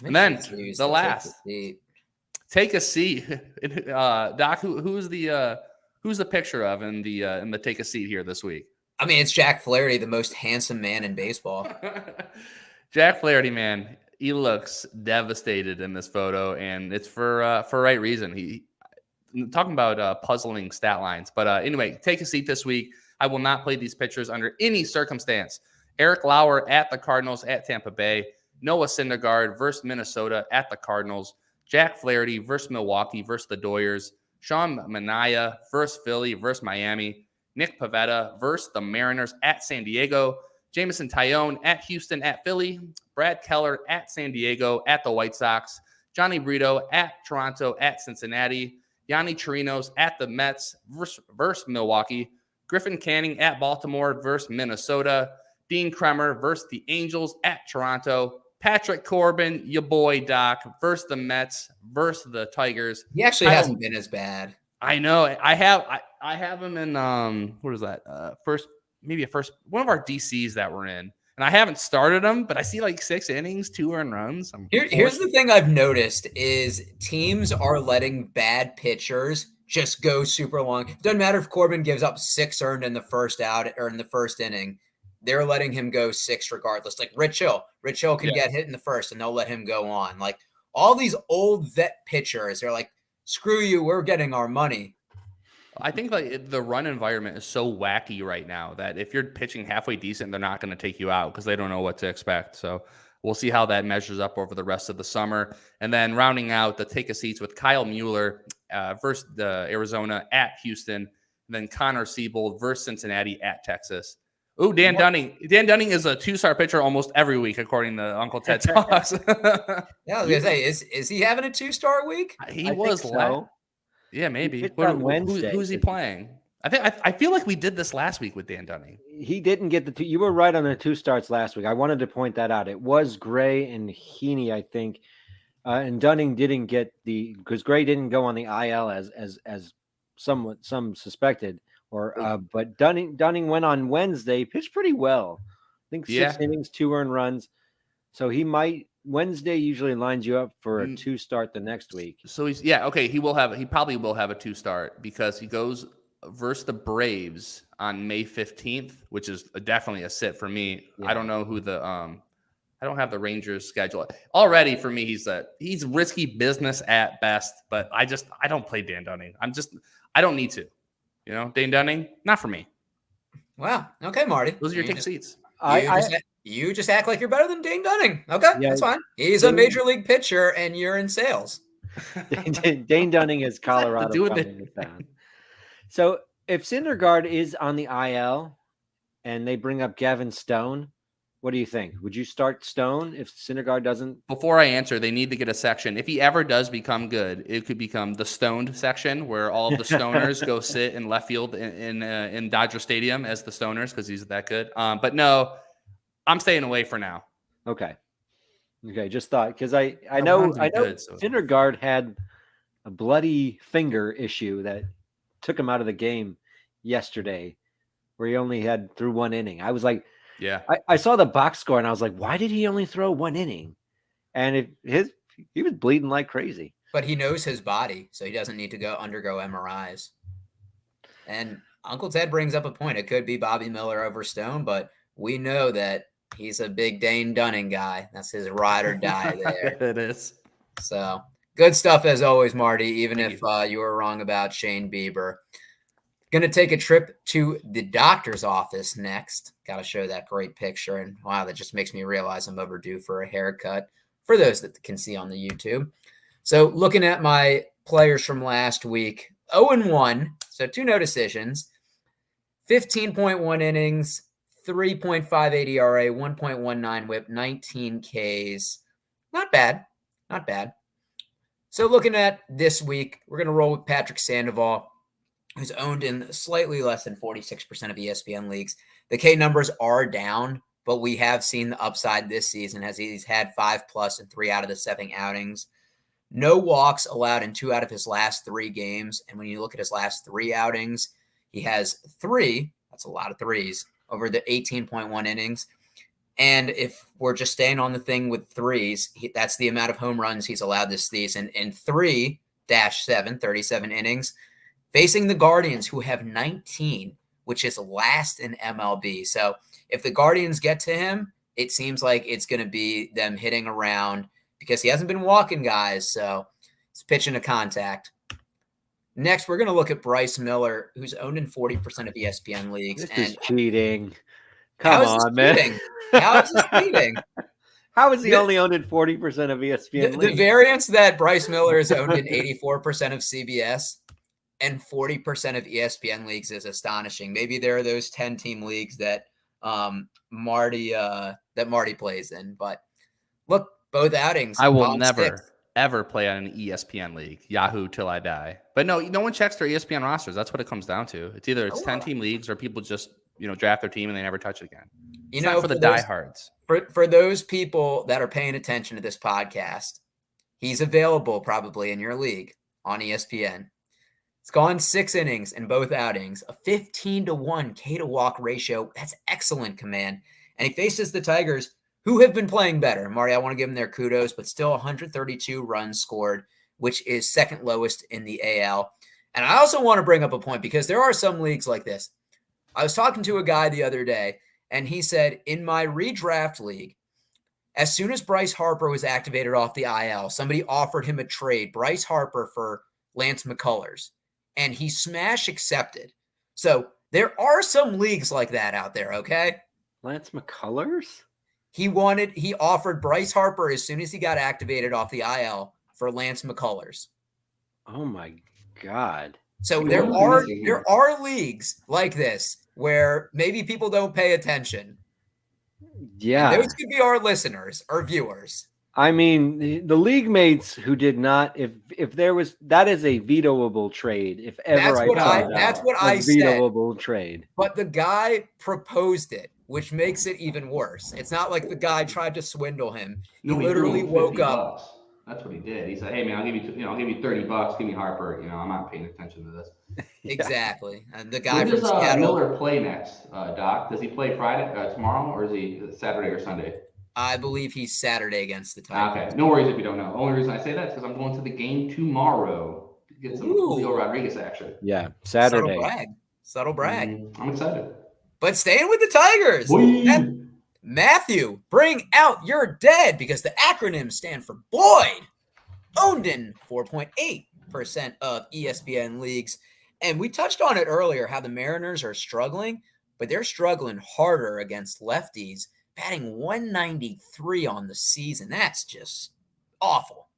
And then the last, take a seat. Doc, who's the picture of in the take a seat here this week? I mean, it's Jack Flaherty, the most handsome man in baseball. Jack Flaherty, man, he looks devastated in this photo, and it's for right reason. He talking about puzzling stat lines, but anyway, take a seat this week. I will not play these pitchers under any circumstance. Eric Lauer at the Cardinals at Tampa Bay. Noah Syndergaard versus Minnesota at the Cardinals. Jack Flaherty versus Milwaukee versus the Doyers. Sean Manaea versus Philly versus Miami. Nick Pivetta versus the Mariners at San Diego. Jameson Taillon at Houston at Philly. Brad Keller at San Diego at the White Sox. Johnny Brito at Toronto at Cincinnati. Yanni Chirinos at the Mets versus Milwaukee. Griffin Canning at Baltimore versus Minnesota. Dean Kremer versus the Angels at Toronto. Patrick Corbin, your boy Doc, versus the Mets versus the Tigers. He actually hasn't been as bad. I know. I have him in what is that? First one of our DCs that we're in. And I haven't started him, but I see like 6 innings, 2 earned runs. Here's the thing I've noticed is teams are letting bad pitchers just go super long. It doesn't matter if Corbin gives up 6 earned in the first out or in the first inning. They're letting him go 6 regardless. Like Rich Hill can get hit in the first and they'll let him go on. Like all these old vet pitchers, they're like, screw you, we're getting our money. I think like the run environment is so wacky right now that if you're pitching halfway decent, they're not going to take you out because they don't know what to expect. So we'll see how that measures up over the rest of the summer. And then rounding out the take a seats with Kyle Mueller versus Arizona at Houston, and then Connor Siebold versus Cincinnati at Texas. Ooh, Dan Dunning. Dan Dunning is a 2-star pitcher almost every week, according to Uncle Ted Talks. Yeah, I was gonna say, is he having a 2-star week? He was so. Yeah, maybe. On Wednesday, who's he playing? I feel like we did this last week with Dan Dunning. He didn't get the 2. You were right on the 2 starts last week. I wanted to point that out. It was Gray and Heaney, I think, and Dunning didn't get because Gray didn't go on the IL as some suspected. But Dunning went on Wednesday, pitched pretty well. I think 6 innings, 2 earned runs. So he might. Wednesday usually lines you up for a 2 start the next week. So he probably will have a 2 start because he goes versus the Braves on May 15th, which is definitely a sit for me. Yeah. I don't know who I don't have the Rangers schedule already. For me, he's risky business at best, but I don't play Dan Dunning. I don't need to, Dan Dunning, not for me. Wow. Okay, Marty. Those are your take seats. You just act like you're better than Dane Dunning. Okay, that's fine. He's a major league pitcher, and you're in sales. Dane Dunning is Colorado. So if Syndergaard is on the IL and they bring up Gavin Stone, what do you think? Would you start Stone if Syndergaard doesn't? Before I answer, they need to get a section. If he ever does become good, it could become the Stoned section where all of the Stoners go sit in left field in Dodger Stadium as the Stoners because he's that good. But no. I'm staying away for now. Okay. Just thought because I know Syndergaard had a bloody finger issue that took him out of the game yesterday, where he only had through 1 inning. I was like, yeah. I saw the box score and I was like, why did he only throw 1 inning? And he was bleeding like crazy. But he knows his body, so he doesn't need to undergo MRIs. And Uncle Ted brings up a point. It could be Bobby Miller over Stone, but we know that he's a big Dane Dunning guy. That's his ride or die there. It is. So good stuff as always, Marty, even if you were wrong about Shane Bieber. Going to take a trip to the doctor's office next. Got to show that great picture. And wow, that just makes me realize I'm overdue for a haircut for those that can see on the YouTube. So looking at my players from last week, 0-1. So 2 no decisions, 15.1 innings, 3.58 ERA, 1.19 whip, 19 Ks. Not bad. Not bad. So looking at this week, we're going to roll with Patrick Sandoval, who's owned in slightly less than 46% of ESPN leagues. The K numbers are down, but we have seen the upside this season as he's had 5+ in 3 out of the 7 outings. No walks allowed in 2 out of his last 3 games. And when you look at his last 3 outings, he has 3. That's a lot of 3s. Over the 18.1 innings. And if we're just staying on the thing with 3s, that's the amount of home runs he's allowed this season in 3-7, 37 innings, facing the Guardians, who have 19, which is last in MLB. So if the Guardians get to him, it seems like it's going to be them hitting around because he hasn't been walking guys. So it's pitching to contact. Next, we're going to look at Bryce Miller, who's owned in 40% of ESPN leagues. This is cheating. Come on, man. How is this cheating? How is he only owned in 40% of ESPN leagues? The variance that Bryce Miller is owned in 84% of CBS and 40% of ESPN leagues is astonishing. Maybe there are those 10-team leagues that Marty plays in. But look, both outings. I will never ever play on an ESPN league, Yahoo till I die. But no one checks their ESPN rosters. That's what it comes down to. It's either 10-team leagues or people just draft their team and they never touch it again. It's not for the diehards. For those people that are paying attention to this podcast, he's available probably in your league on ESPN. It's gone 6 innings in both outings, a 15-1 K to walk ratio. That's excellent command. And he faces the Tigers, who have been playing better. Marty, I want to give them their kudos, but still 132 runs scored, which is second lowest in the AL. And I also want to bring up a point because there are some leagues like this. I was talking to a guy the other day, and he said, in my redraft league, as soon as Bryce Harper was activated off the IL, somebody offered him a trade, Bryce Harper for Lance McCullers. and he smash accepted. So there are some leagues like that out there, okay? Lance McCullers? He offered Bryce Harper as soon as he got activated off the IL for Lance McCullers. Oh my God. So there are leagues like this where maybe people don't pay attention. Yeah. And those could be our listeners or viewers. I mean, the league mates who did not, if there was, that is a vetoable trade. If ever that's what I said. Vetoable trade. But the guy proposed it, which makes it even worse. It's not like the guy tried to swindle him. He literally woke up. That's what he did. He said, "Hey man, I'll give you $30. Give me Harper. I'm not paying attention to this." Exactly. And the guy When from does Seattle. Miller play next, Doc? Does he play Friday, tomorrow, or is he Saturday or Sunday? I believe he's Saturday against the Tigers. Okay, no worries if you don't know. The only reason I say that is because I'm going to the game tomorrow to get some Julio Rodriguez action. Yeah, Saturday. Subtle brag. I'm excited. But staying with the Tigers, Matthew, bring out your dead because the acronyms stand for Boyd. Owned in 4.8% of ESPN leagues. And we touched on it earlier, how the Mariners are struggling, but they're struggling harder against lefties, batting 193 on the season. That's just awful.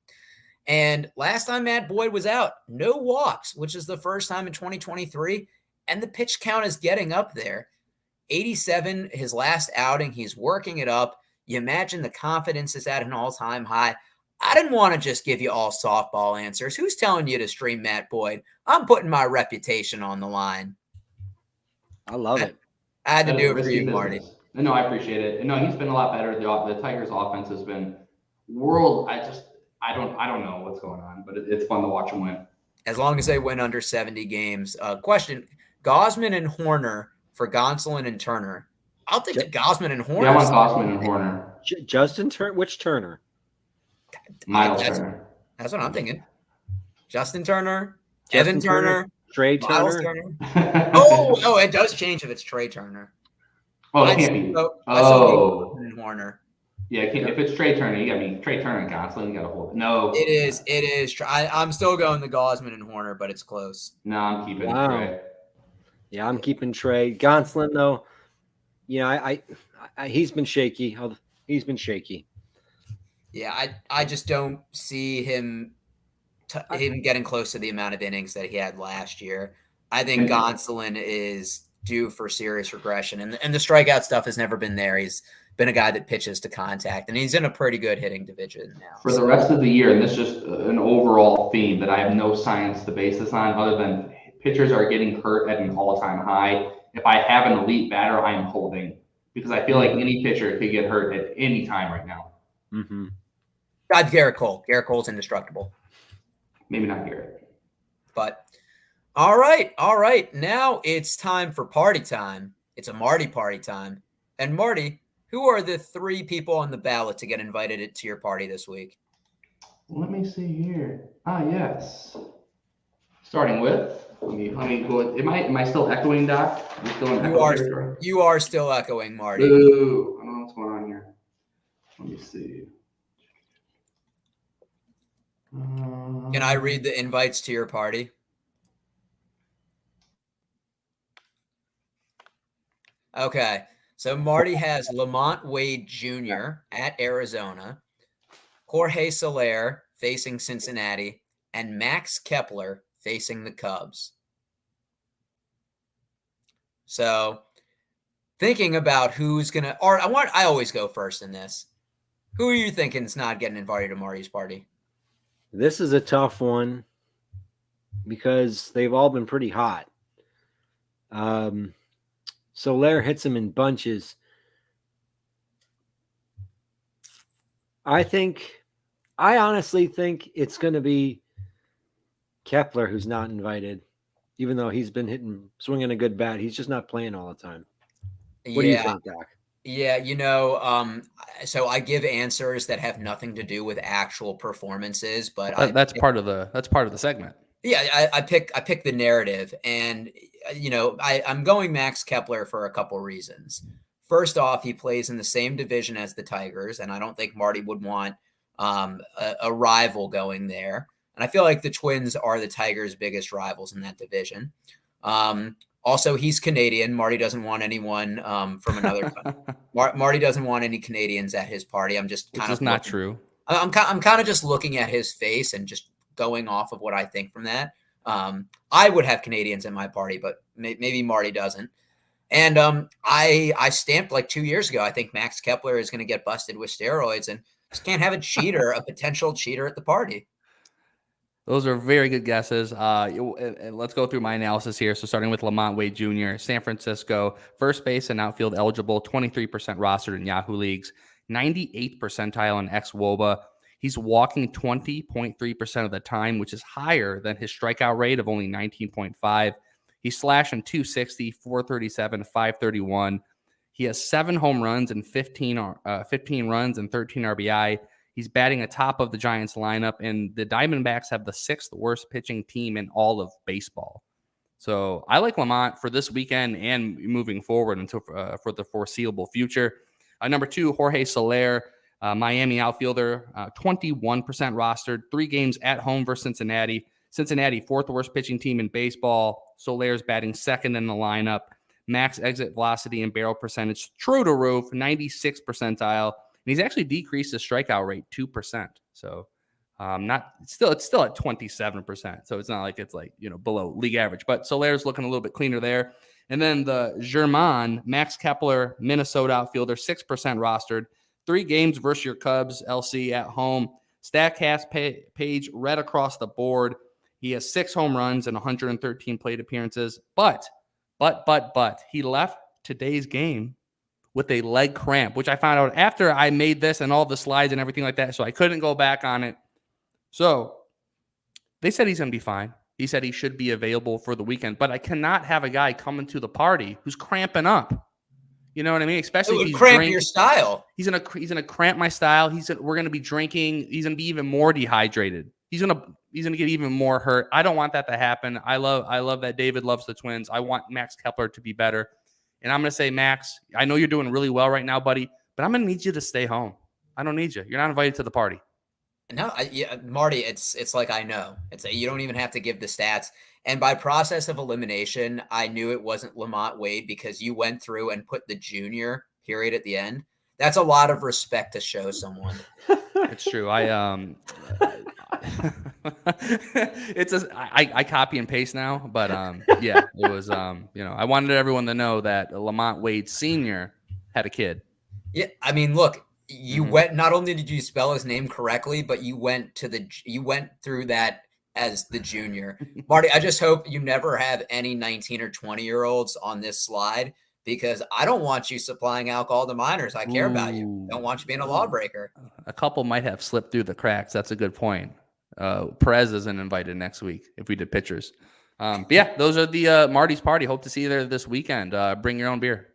And last time Matt Boyd was out, no walks, which is the first time in 2023. And the pitch count is getting up there. 87, his last outing, he's working it up. You imagine the confidence is at an all-time high. I didn't want to just give you all softball answers. Who's telling you to stream Matt Boyd? I'm putting my reputation on the line. I love it. I had to do it for you, Marty. No, I appreciate it. No, he's been a lot better. The Tigers' offense has been I don't know what's going on, but it's fun to watch him win. As long as they win under 70 games. Question: Gausman and Horner for Gonsolin and Turner. I'll take the Gausman and Horner. Yeah, I want Gausman and Horner. Justin Turner? Which Turner? Miles Turner. That's what I'm thinking. Justin Turner, Evan Turner, Trey Miles Turner. Oh, it does change if it's Trey Turner. Oh, it can't be. And Horner. Yeah, if it's Trey Turner, you got me. Trey Turner and Gonsolin, you got to hold it. No. It is. I'm still going the Gausman and Horner, but it's close. No, I'm keeping Trey. Yeah, I'm keeping Trey. Gonsolin, though, I he's been shaky. He's been shaky. Yeah, I just don't see him getting close to the amount of innings that he had last year. I think Gonsolin is due for serious regression, and the strikeout stuff has never been there. He's been a guy that pitches to contact, and he's in a pretty good hitting division now. For the rest of the year, and this is just an overall theme that I have no science to base this on other than pitchers are getting hurt at an all-time high. If I have an elite batter, I am holding because I feel like any pitcher could get hurt at any time right now. Mm-hmm. God, Garrett Cole. Garrett Cole's indestructible. Maybe not Garrett. But all right. Now it's time for party time. It's a Marty party time. And Marty, who are the 3 people on the ballot to get invited to your party this week? Let me see here. Yes. Starting with, let me go. Am I still echoing, Doc? Am I still in echo territory? You are still echoing, Marty. Ooh, I don't know what's going on here. Let me see. Can I read the invites to your party? Okay. So Marty has Lamont Wade Jr. at Arizona, Jorge Soler facing Cincinnati, and Max Kepler facing the Cubs. So thinking about who's going to – or I always go first in this. Who are you thinking is not getting invited to Marty's party? This is a tough one because they've all been pretty hot. Soler hits him in bunches. I honestly think it's going to be Kepler who's not invited, even though he's been swinging a good bat. He's just not playing all the time. What do you think, Doc? Yeah, so I give answers that have nothing to do with actual performances, but that's part of the segment. Yeah, I pick the narrative, and I'm going Max Kepler for a couple reasons. First off, he plays in the same division as the Tigers, and I don't think Marty would want a rival going there. And I feel like the Twins are the Tigers' biggest rivals in that division. Also, he's Canadian. Marty doesn't want anyone from another country. Marty doesn't want any Canadians at his party. I'm just kind Which of is not true. I'm kind of just looking at his face and just going off of what I think from that. I would have Canadians at my party, but maybe Marty doesn't. And I stamped like 2 years ago. I think Max Kepler is going to get busted with steroids, and just can't have a cheater, a potential cheater at the party. Those are very good guesses. And let's go through my analysis here. So starting with Lamont Wade Jr., San Francisco, first base and outfield eligible, 23% rostered in Yahoo leagues, 98th percentile in xWOBA. He's walking 20.3% of the time, which is higher than his strikeout rate of only 19.5. He's slashing 260, 437, 531. He has 7 home runs and 15 runs and 13 RBI. He's batting atop of the Giants lineup, and the Diamondbacks have the 6th worst pitching team in all of baseball. So I like Lamont for this weekend and moving forward until for the foreseeable future. Number 2, Jorge Soler, Miami outfielder, 21% rostered, 3 games at home versus Cincinnati. Cincinnati, 4th worst pitching team in baseball. Soler's batting 2nd in the lineup. Max exit velocity and barrel percentage, true to roof, 96th percentile. And he's actually decreased his strikeout rate 2%. So it's still at 27%. So it's not like it's like, below league average, but Soler's looking a little bit cleaner there. And then the German, Max Kepler, Minnesota outfielder, 6% rostered, 3 games versus your Cubs, LC at home. StatCast page red across the board. He has 6 home runs and 113 plate appearances, but he left today's game with a leg cramp, which I found out after I made this and all the slides and everything like that. So I couldn't go back on it. So they said he's going to be fine. He said he should be available for the weekend, but I cannot have a guy coming to the party who's cramping up. You know what I mean? Especially if he's cramp drinking. Your style. He's gonna cramp my style. We're gonna be drinking. He's gonna be even more dehydrated. He's gonna get even more hurt. I don't want that to happen. I love that David loves the Twins. I want Max Kepler to be better. And I'm going to say, Max, I know you're doing really well right now, buddy, but I'm going to need you to stay home. I don't need you. You're not invited to the party. No, Marty, it's like I know. You don't even have to give the stats. And by process of elimination, I knew it wasn't Lamont Wade because you went through and put the junior period at the end. That's a lot of respect to show someone. It's true. I copy and paste now, but yeah, it was I wanted everyone to know that Lamont Wade Sr. had a kid. Yeah, I mean, look, you went. Not only did you spell his name correctly, but you went through that as the junior. Marty, I just hope you never have any 19 or 20-year-olds on this slide, because I don't want you supplying alcohol to minors. I care about you. Don't want you being a lawbreaker. A couple might have slipped through the cracks. That's a good point. Perez isn't invited next week if we did pitchers. But yeah, those are the Marty's Party. Hope to see you there this weekend. Bring your own beer.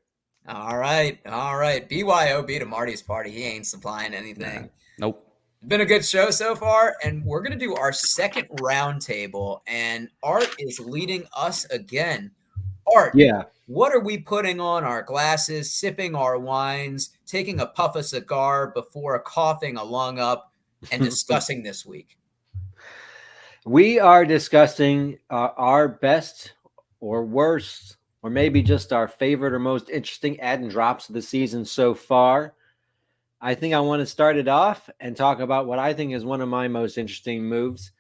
All right. BYOB to Marty's Party. He ain't supplying anything. Yeah. Nope. It's been a good show so far, and we're going to do our second round table, and Art is leading us again. Art, yeah. What are we putting on our glasses, sipping our wines, taking a puff of cigar before coughing a lung up, and discussing this week? We are discussing our best or worst, or maybe just our favorite or most interesting add and drops of the season so far. I think I want to start it off and talk about what I think is one of my most interesting moves.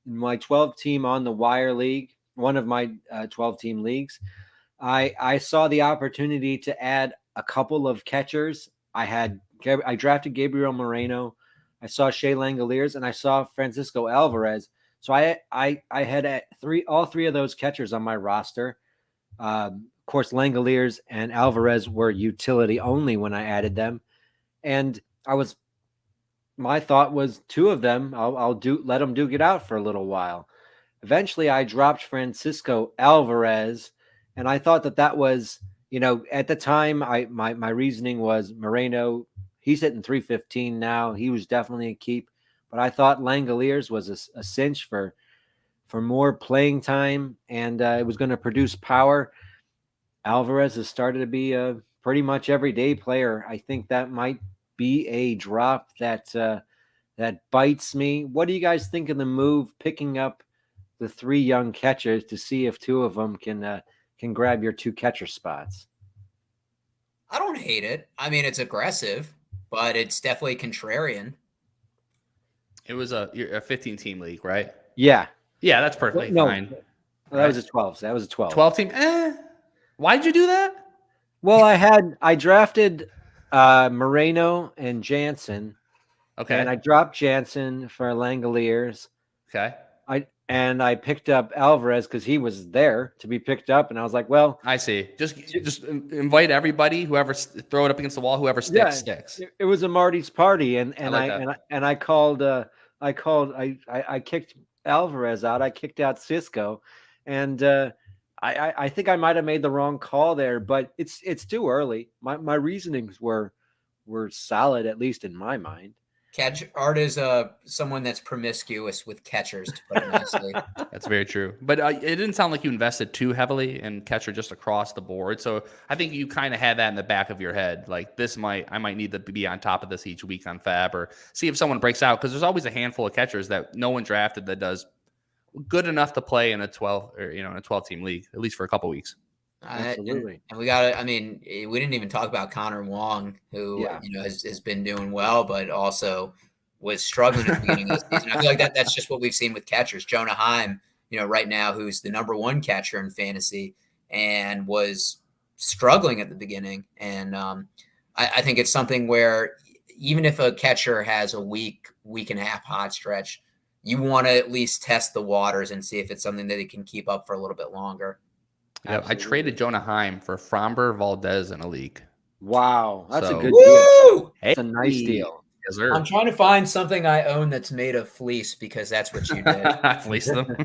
In my 12-team on the wire league, one of my 12-team leagues, I saw the opportunity to add a couple of catchers. I drafted Gabriel Moreno, I saw Shea Langoliers, and I saw Francisco Alvarez. So I had all three of those catchers on my roster. Of course, Langoliers and Alvarez were utility only when I added them, and my thought was 2 of them let them duke it out for a little while. Eventually, I dropped Francisco Alvarez, and I thought that was, at the time, my reasoning was Moreno. He's hitting 315 now. He was definitely a keep, but I thought Langoliers was a cinch for more playing time, and it was going to produce power. Alvarez has started to be a pretty much everyday player. I think that might be a drop that that bites me. What do you guys think of the move picking up the 3 young catchers to see if 2 of them can grab your 2 catcher spots? I don't hate it. I mean, it's aggressive, but it's definitely contrarian. It was a 15-team league, right? Yeah. Yeah, that's perfectly fine. That was a 12. That was a 12. 12 team. Why'd you do that? Well, I drafted Moreno and Jansen. Okay. And I dropped Jansen for Langoliers. Okay. I picked up Alvarez because he was there to be picked up, and I was like, well, I see. Just invite everybody. Whoever throw it up against the wall. Whoever sticks sticks. It was a Marty's party, and I kicked Alvarez out. I kicked out Cisco, and I think I might have made the wrong call there, but it's too early. My reasonings were solid, at least in my mind. Art is someone that's promiscuous with catchers, to put it nicely. That's very true. But it didn't sound like you invested too heavily in catcher just across the board. So I think you kind of had that in the back of your head. Like I might need to be on top of this each week on Fab or see if someone breaks out, because there's always a handful of catchers that no one drafted that does good enough to play in a 12-team league, at least for a couple weeks. Absolutely. And we got we didn't even talk about Connor Wong, who has been doing well, but also was struggling at the beginning of the season. I feel like that's just what we've seen with catchers. Jonah Heim, right now, who's the number 1 catcher in fantasy, and was struggling at the beginning. And I think it's something where even if a catcher has a week and a half hot stretch, you want to at least test the waters and see if it's something that he can keep up for a little bit longer. Yeah, I traded Jonah Heim for Framber Valdez in a league. Wow, that's a good deal. That's a nice deal. Yes, sir. I'm trying to find something I own that's made of fleece, because that's what you did. I fleeced them.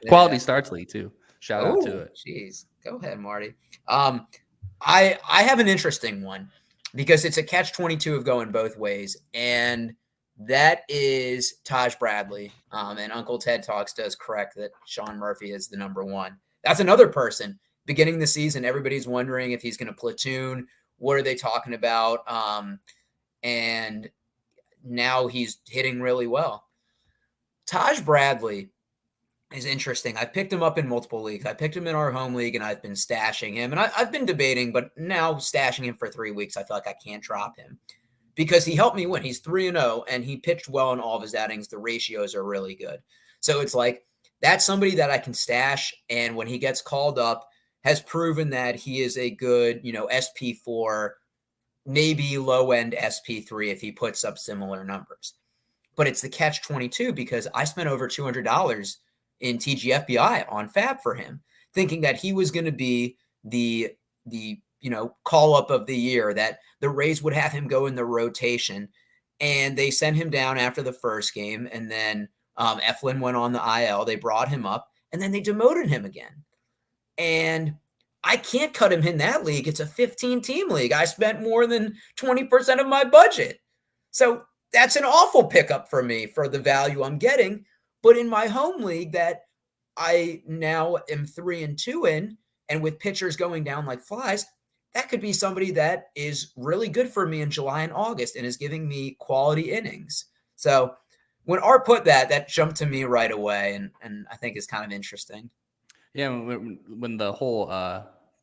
Quality Starts League too. Shout out to it. Jeez, go ahead, Marty. I have an interesting one because it's a catch-22 of going both ways, and that is Taj Bradley. And Uncle Ted Talks does correct that Sean Murphy is the number 1. That's another person. Beginning the season, everybody's wondering if he's going to platoon. What are they talking about? And now he's hitting really well. Taj Bradley is interesting. I picked him up in multiple leagues. I picked him in our home league, and I've been stashing him. And I've been debating, but now stashing him for 3 weeks, I feel like I can't drop him because he helped me win. He's 3-0, and he pitched well in all of his outings. The ratios are really good. So it's like, that's somebody that I can stash, and when he gets called up, has proven that he is a good, SP4, maybe low-end SP3 if he puts up similar numbers. But it's the catch-22 because I spent over $200 in TGFBI on Fab for him, thinking that he was going to be the call-up of the year, that the Rays would have him go in the rotation, and they sent him down after the first game, and then Eflin went on the IL. They brought him up, and then they demoted him again. And I can't cut him in that league. It's a 15-team league. I spent more than 20% of my budget. So that's an awful pickup for me for the value I'm getting. But in my home league that I now am 3-2 in, and with pitchers going down like flies, that could be somebody that is really good for me in July and August and is giving me quality innings. So when Art put that jumped to me right away, and I think is kind of interesting. Yeah, when the whole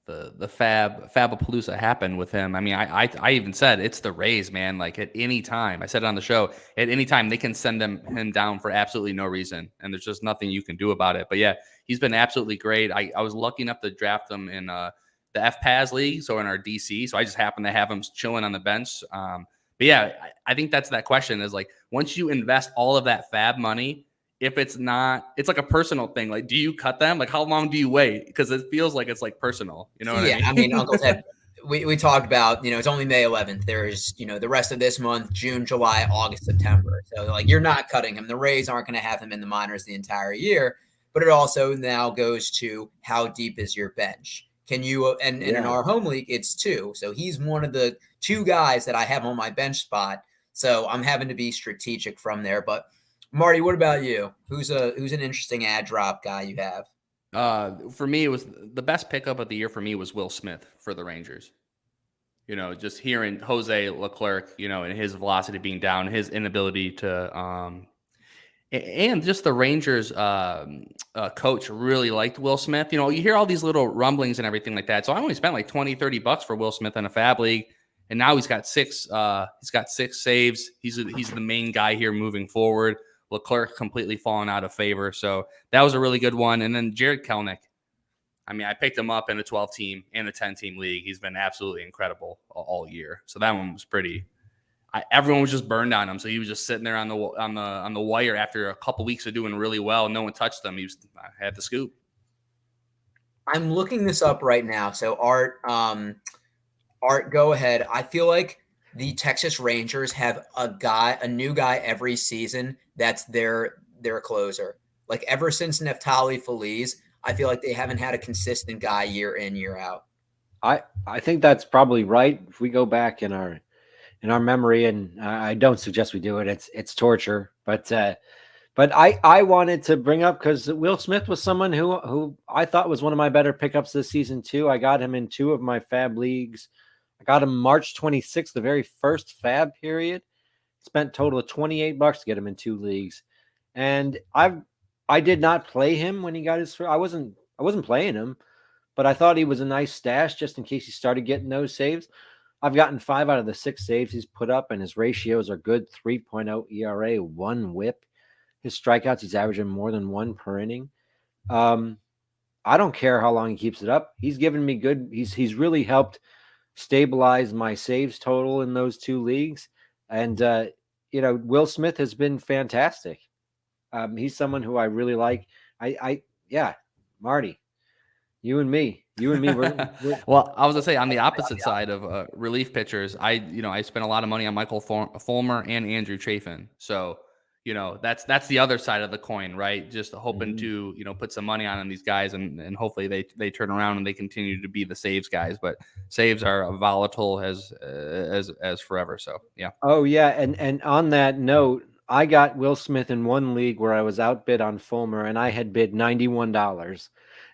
the Fabapalooza happened with him, I mean, I even said it's the Rays, man. Like at any time, I said it on the show, at any time they can send him down for absolutely no reason, and there's just nothing you can do about it. But yeah, he's been absolutely great. I was lucky enough to draft him in the FPAS league, so in our DC. So I just happened to have him chilling on the bench. But yeah, I think that's that question is like, once you invest all of that Fab money, if it's not, it's like a personal thing. Like, do you cut them? Like, how long do you wait? Because it feels like it's like personal. You know what I mean? Yeah, I mean, Uncle Ted, we talked about, it's only May 11th. There's, the rest of this month, June, July, August, September. So like, you're not cutting him. The Rays aren't going to have him in the minors the entire year. But it also now goes to how deep is your bench? Can you, and in our home league, it's 2. So he's one of the 2 guys that I have on my bench spot. So I'm having to be strategic from there. But Marty, what about you? Who's an interesting ad drop guy you have? For me, it was the best pickup of the year for me was Will Smith for the Rangers. just hearing Jose Leclerc, and his velocity being down, his inability to, and just the Rangers coach really liked Will Smith. You hear all these little rumblings and everything like that. So I only spent like $20-$30 for Will Smith in a fab league. And now he's got six saves. He's the main guy here moving forward. Leclerc completely fallen out of favor. So that was a really good one. And then Jared Kelenic. I mean, I picked him up in a 12-team and a 10-team league. He's been absolutely incredible all year. So that one was pretty. Everyone was just burned on him. So he was just sitting there on the wire after a couple weeks of doing really well. No one touched him. I had the scoop. I'm looking this up right now. So Art, go ahead. I feel like the Texas Rangers have a new guy every season that's their closer. Like ever since Neftali Feliz, I feel like they haven't had a consistent guy year in, year out. I think that's probably right. If we go back in our memory, and I don't suggest we do it. It's torture, but I wanted to bring up because Will Smith was someone who I thought was one of my better pickups this season too. I got him in 2 of my fab leagues. I got him March 26th, the very first fab period. Spent total of $28 to get him in 2 leagues, and I did not play him when he got his first. I wasn't playing him, but I thought he was a nice stash just in case he started getting those saves. I've gotten 5 out of the 6 saves he's put up, and his ratios are good. 3.0 ERA, 1 whip. His strikeouts, he's averaging more than 1 per inning. I don't care how long he keeps it up. He's given me good. He's really helped stabilize my saves total in those 2 leagues. And, Will Smith has been fantastic. He's someone who I really like. Yeah, Marty, you and me. We're well, I was gonna say on the opposite side of relief pitchers, I spent a lot of money on Michael Fulmer and Andrew Chafin. So, that's the other side of the coin, right? Just hoping to, put some money on these guys and hopefully they turn around and they continue to be the saves guys. But saves are volatile as forever. So yeah. Oh yeah, and on that note, I got Will Smith in 1 league where I was outbid on Fulmer, and I had bid $91,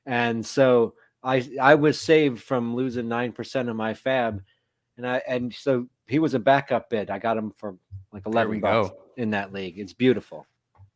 and so I was saved from losing 9% of my fab, and so he was a backup bid. I got him for like $11 in that league. It's beautiful.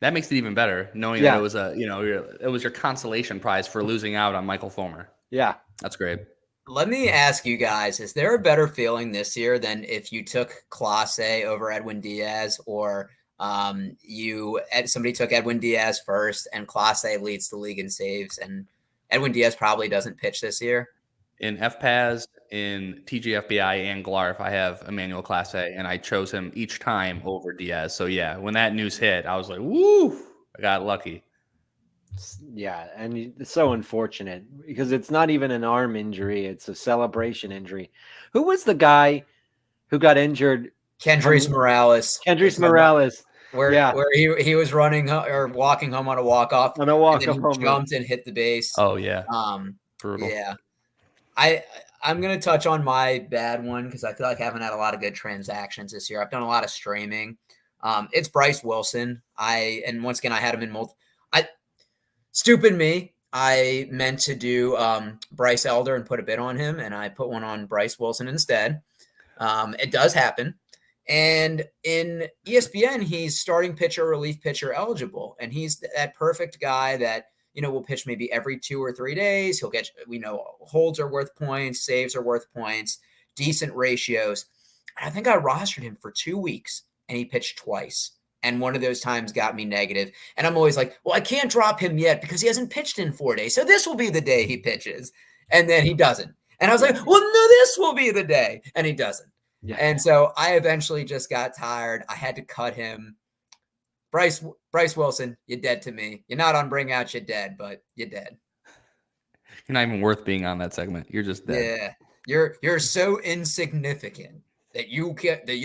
That makes it even better, knowing that it was it was your consolation prize for losing out on Michael Fulmer. Yeah, that's great. Let me ask you guys: is there a better feeling this year than if you took Clase over Edwin Diaz, or somebody took Edwin Diaz first, and Clase leads the league in saves, and Edwin Diaz probably doesn't pitch this year? In FPAS, in TGFBI, and Glarf, I have Emmanuel Clase, and I chose him each time over Diaz. So yeah, when that news hit, I was like, "Woo!" I got lucky. Yeah, and it's so unfortunate because it's not even an arm injury; it's a celebration injury. Who was the guy who got injured? Kendrys Morales. Kendrys Morales. Where he was running or walking home on a walk-off. On a walk-off home jumped and hit the base. Oh, yeah. Brutal. Yeah. I'm going to touch on my bad one because I feel like I haven't had a lot of good transactions this year. I've done a lot of streaming. It's Bryce Wilson. And once again, I had him in multiple. Stupid me. I meant to do Bryce Elder and put a bid on him, and I put one on Bryce Wilson instead. It does happen. And in ESPN, he's starting pitcher, relief pitcher eligible. And he's that perfect guy that, will pitch maybe every 2 or 3 days. He'll get, holds are worth points, saves are worth points, decent ratios. And I think I rostered him for 2 weeks and he pitched twice. And one of those times got me negative. And I'm always like, well, I can't drop him yet because he hasn't pitched in 4 days. So this will be the day he pitches. And then he doesn't. And I was like, well, no, this will be the day. And he doesn't. Yeah. And so I eventually just got tired. I had to cut him. Bryce Wilson, you're dead to me. You're not on Bring Out, you're dead, but you're dead. You're not even worth being on that segment. You're just dead. Yeah. You're so insignificant that you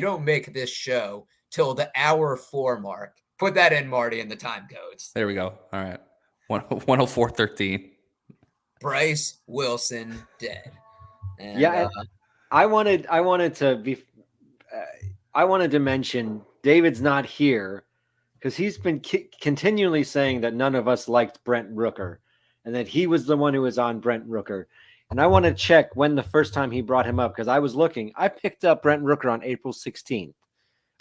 don't make this show till the hour 4 mark. Put that in, Marty, in the time codes. There we go. All right. 104.13. Bryce Wilson dead. And, yeah. I wanted to mention David's not here because he's been continually saying that none of us liked Brent Rooker and that he was the one who was on Brent Rooker. And I want to check when the first time he brought him up, because I was looking. I picked up Brent Rooker on April 16th.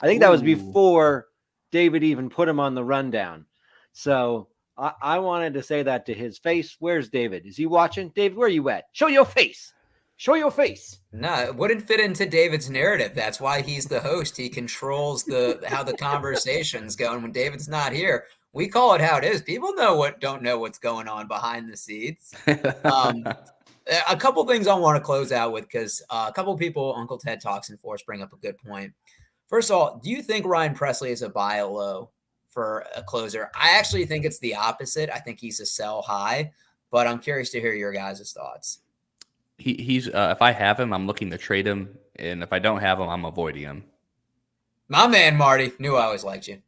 I think that was before David even put him on the rundown. So I wanted to say that to his face. Where's David? Is he watching? David, where are you at? Show your face. Show your face. No, it wouldn't fit into David's narrative. That's why he's the host. He controls how the conversation's going when David's not here. We call it how it is. People don't know what's going on behind the scenes. A couple things I want to close out with, because a couple people, Uncle Ted Talks and Force, bring up a good point. First of all, do you think Ryan Presley is a buy low for a closer? I actually think it's the opposite. I think he's a sell high, but I'm curious to hear your guys' thoughts. He's if I have him, I'm looking to trade him, and if I don't have him, I'm avoiding him. My man, Marty, knew I always liked you.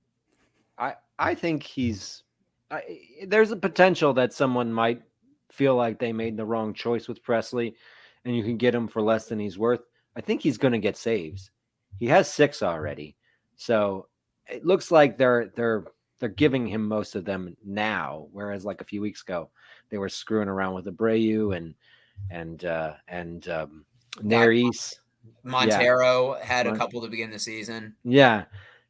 I think there's a potential that someone might feel like they made the wrong choice with Presley, and you can get him for less than he's worth. I think he's going to get saves. He has 6 already, so it looks like they're giving him most of them now, whereas like a few weeks ago they were screwing around with Abreu and Neris. Montero had a couple to begin the season. Yeah.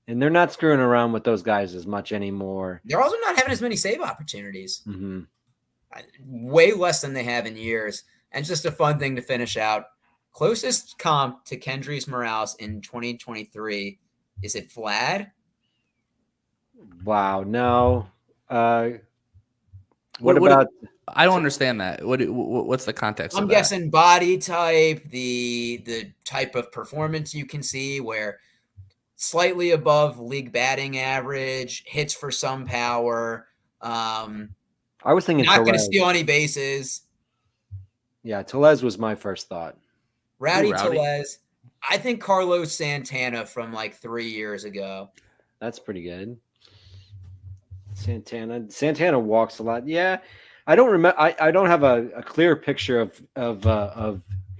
And they're not screwing around with those guys as much anymore. They're also not having as many save opportunities. Mm-hmm. Way less than they have in years. And just a fun thing to finish out. Closest comp to Kendrys Morales in 2023. Is it Vlad? Wow, no. What about? I don't understand that. What's the context? I'm guessing body type, the type of performance you can see, where slightly above league batting average, hits for some power. I was thinking not going to steal any bases. Yeah, Tellez was my first thought. Rowdy Tellez. I think Carlos Santana from like 3 years ago. That's pretty good. Santana walks a lot. Yeah, I don't remember. I don't have a clear picture of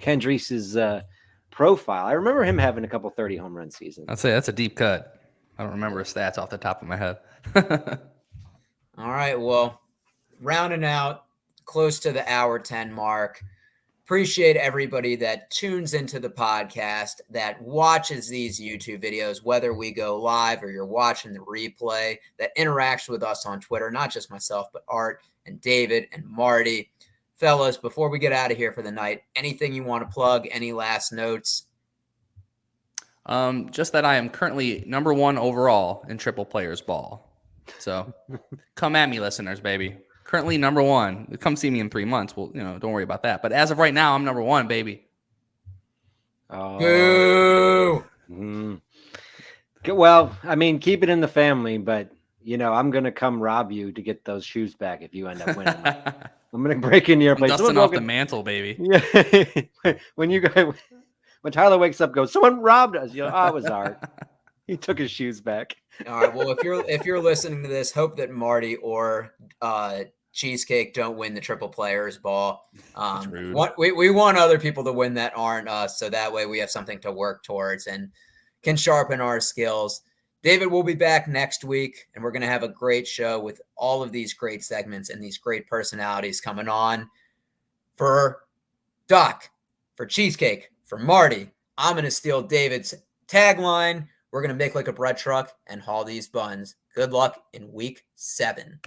Kendrys's profile. I remember him having a couple 30 home run seasons. I'd say that's a deep cut. I don't remember his stats off the top of my head. All right. Well, rounding out close to the hour 10 mark. Appreciate everybody that tunes into the podcast, that watches these YouTube videos, whether we go live or you're watching the replay, that interacts with us on Twitter, not just myself, but Art and David and Marty. Fellas, before we get out of here for the night, anything you want to plug? Any last notes? Just that I am currently number 1 overall in triple players ball. So come at me, listeners, baby. Currently number 1. Come see me in 3 months. Well, don't worry about that. But as of right now, I'm number 1, baby. Oh. Boo! Mm. Well, I mean, keep it in the family, but I'm gonna come rob you to get those shoes back if you end up winning. I'm gonna break into your place. Dusting off the mantle, baby. Yeah. When Tyler wakes up, goes, someone robbed us. It was Art. He took his shoes back. All right. Well, if you're listening to this, hope that Marty or Cheesecake don't win the triple players ball. We want other people to win that aren't us, so that way we have something to work towards and can sharpen our skills. David will be back next week, and we're going to have a great show with all of these great segments and these great personalities coming on. For Doc, for Cheesecake, for Marty, I'm going to steal David's tagline. We're going to make like a bread truck and haul these buns. Good luck in week 7.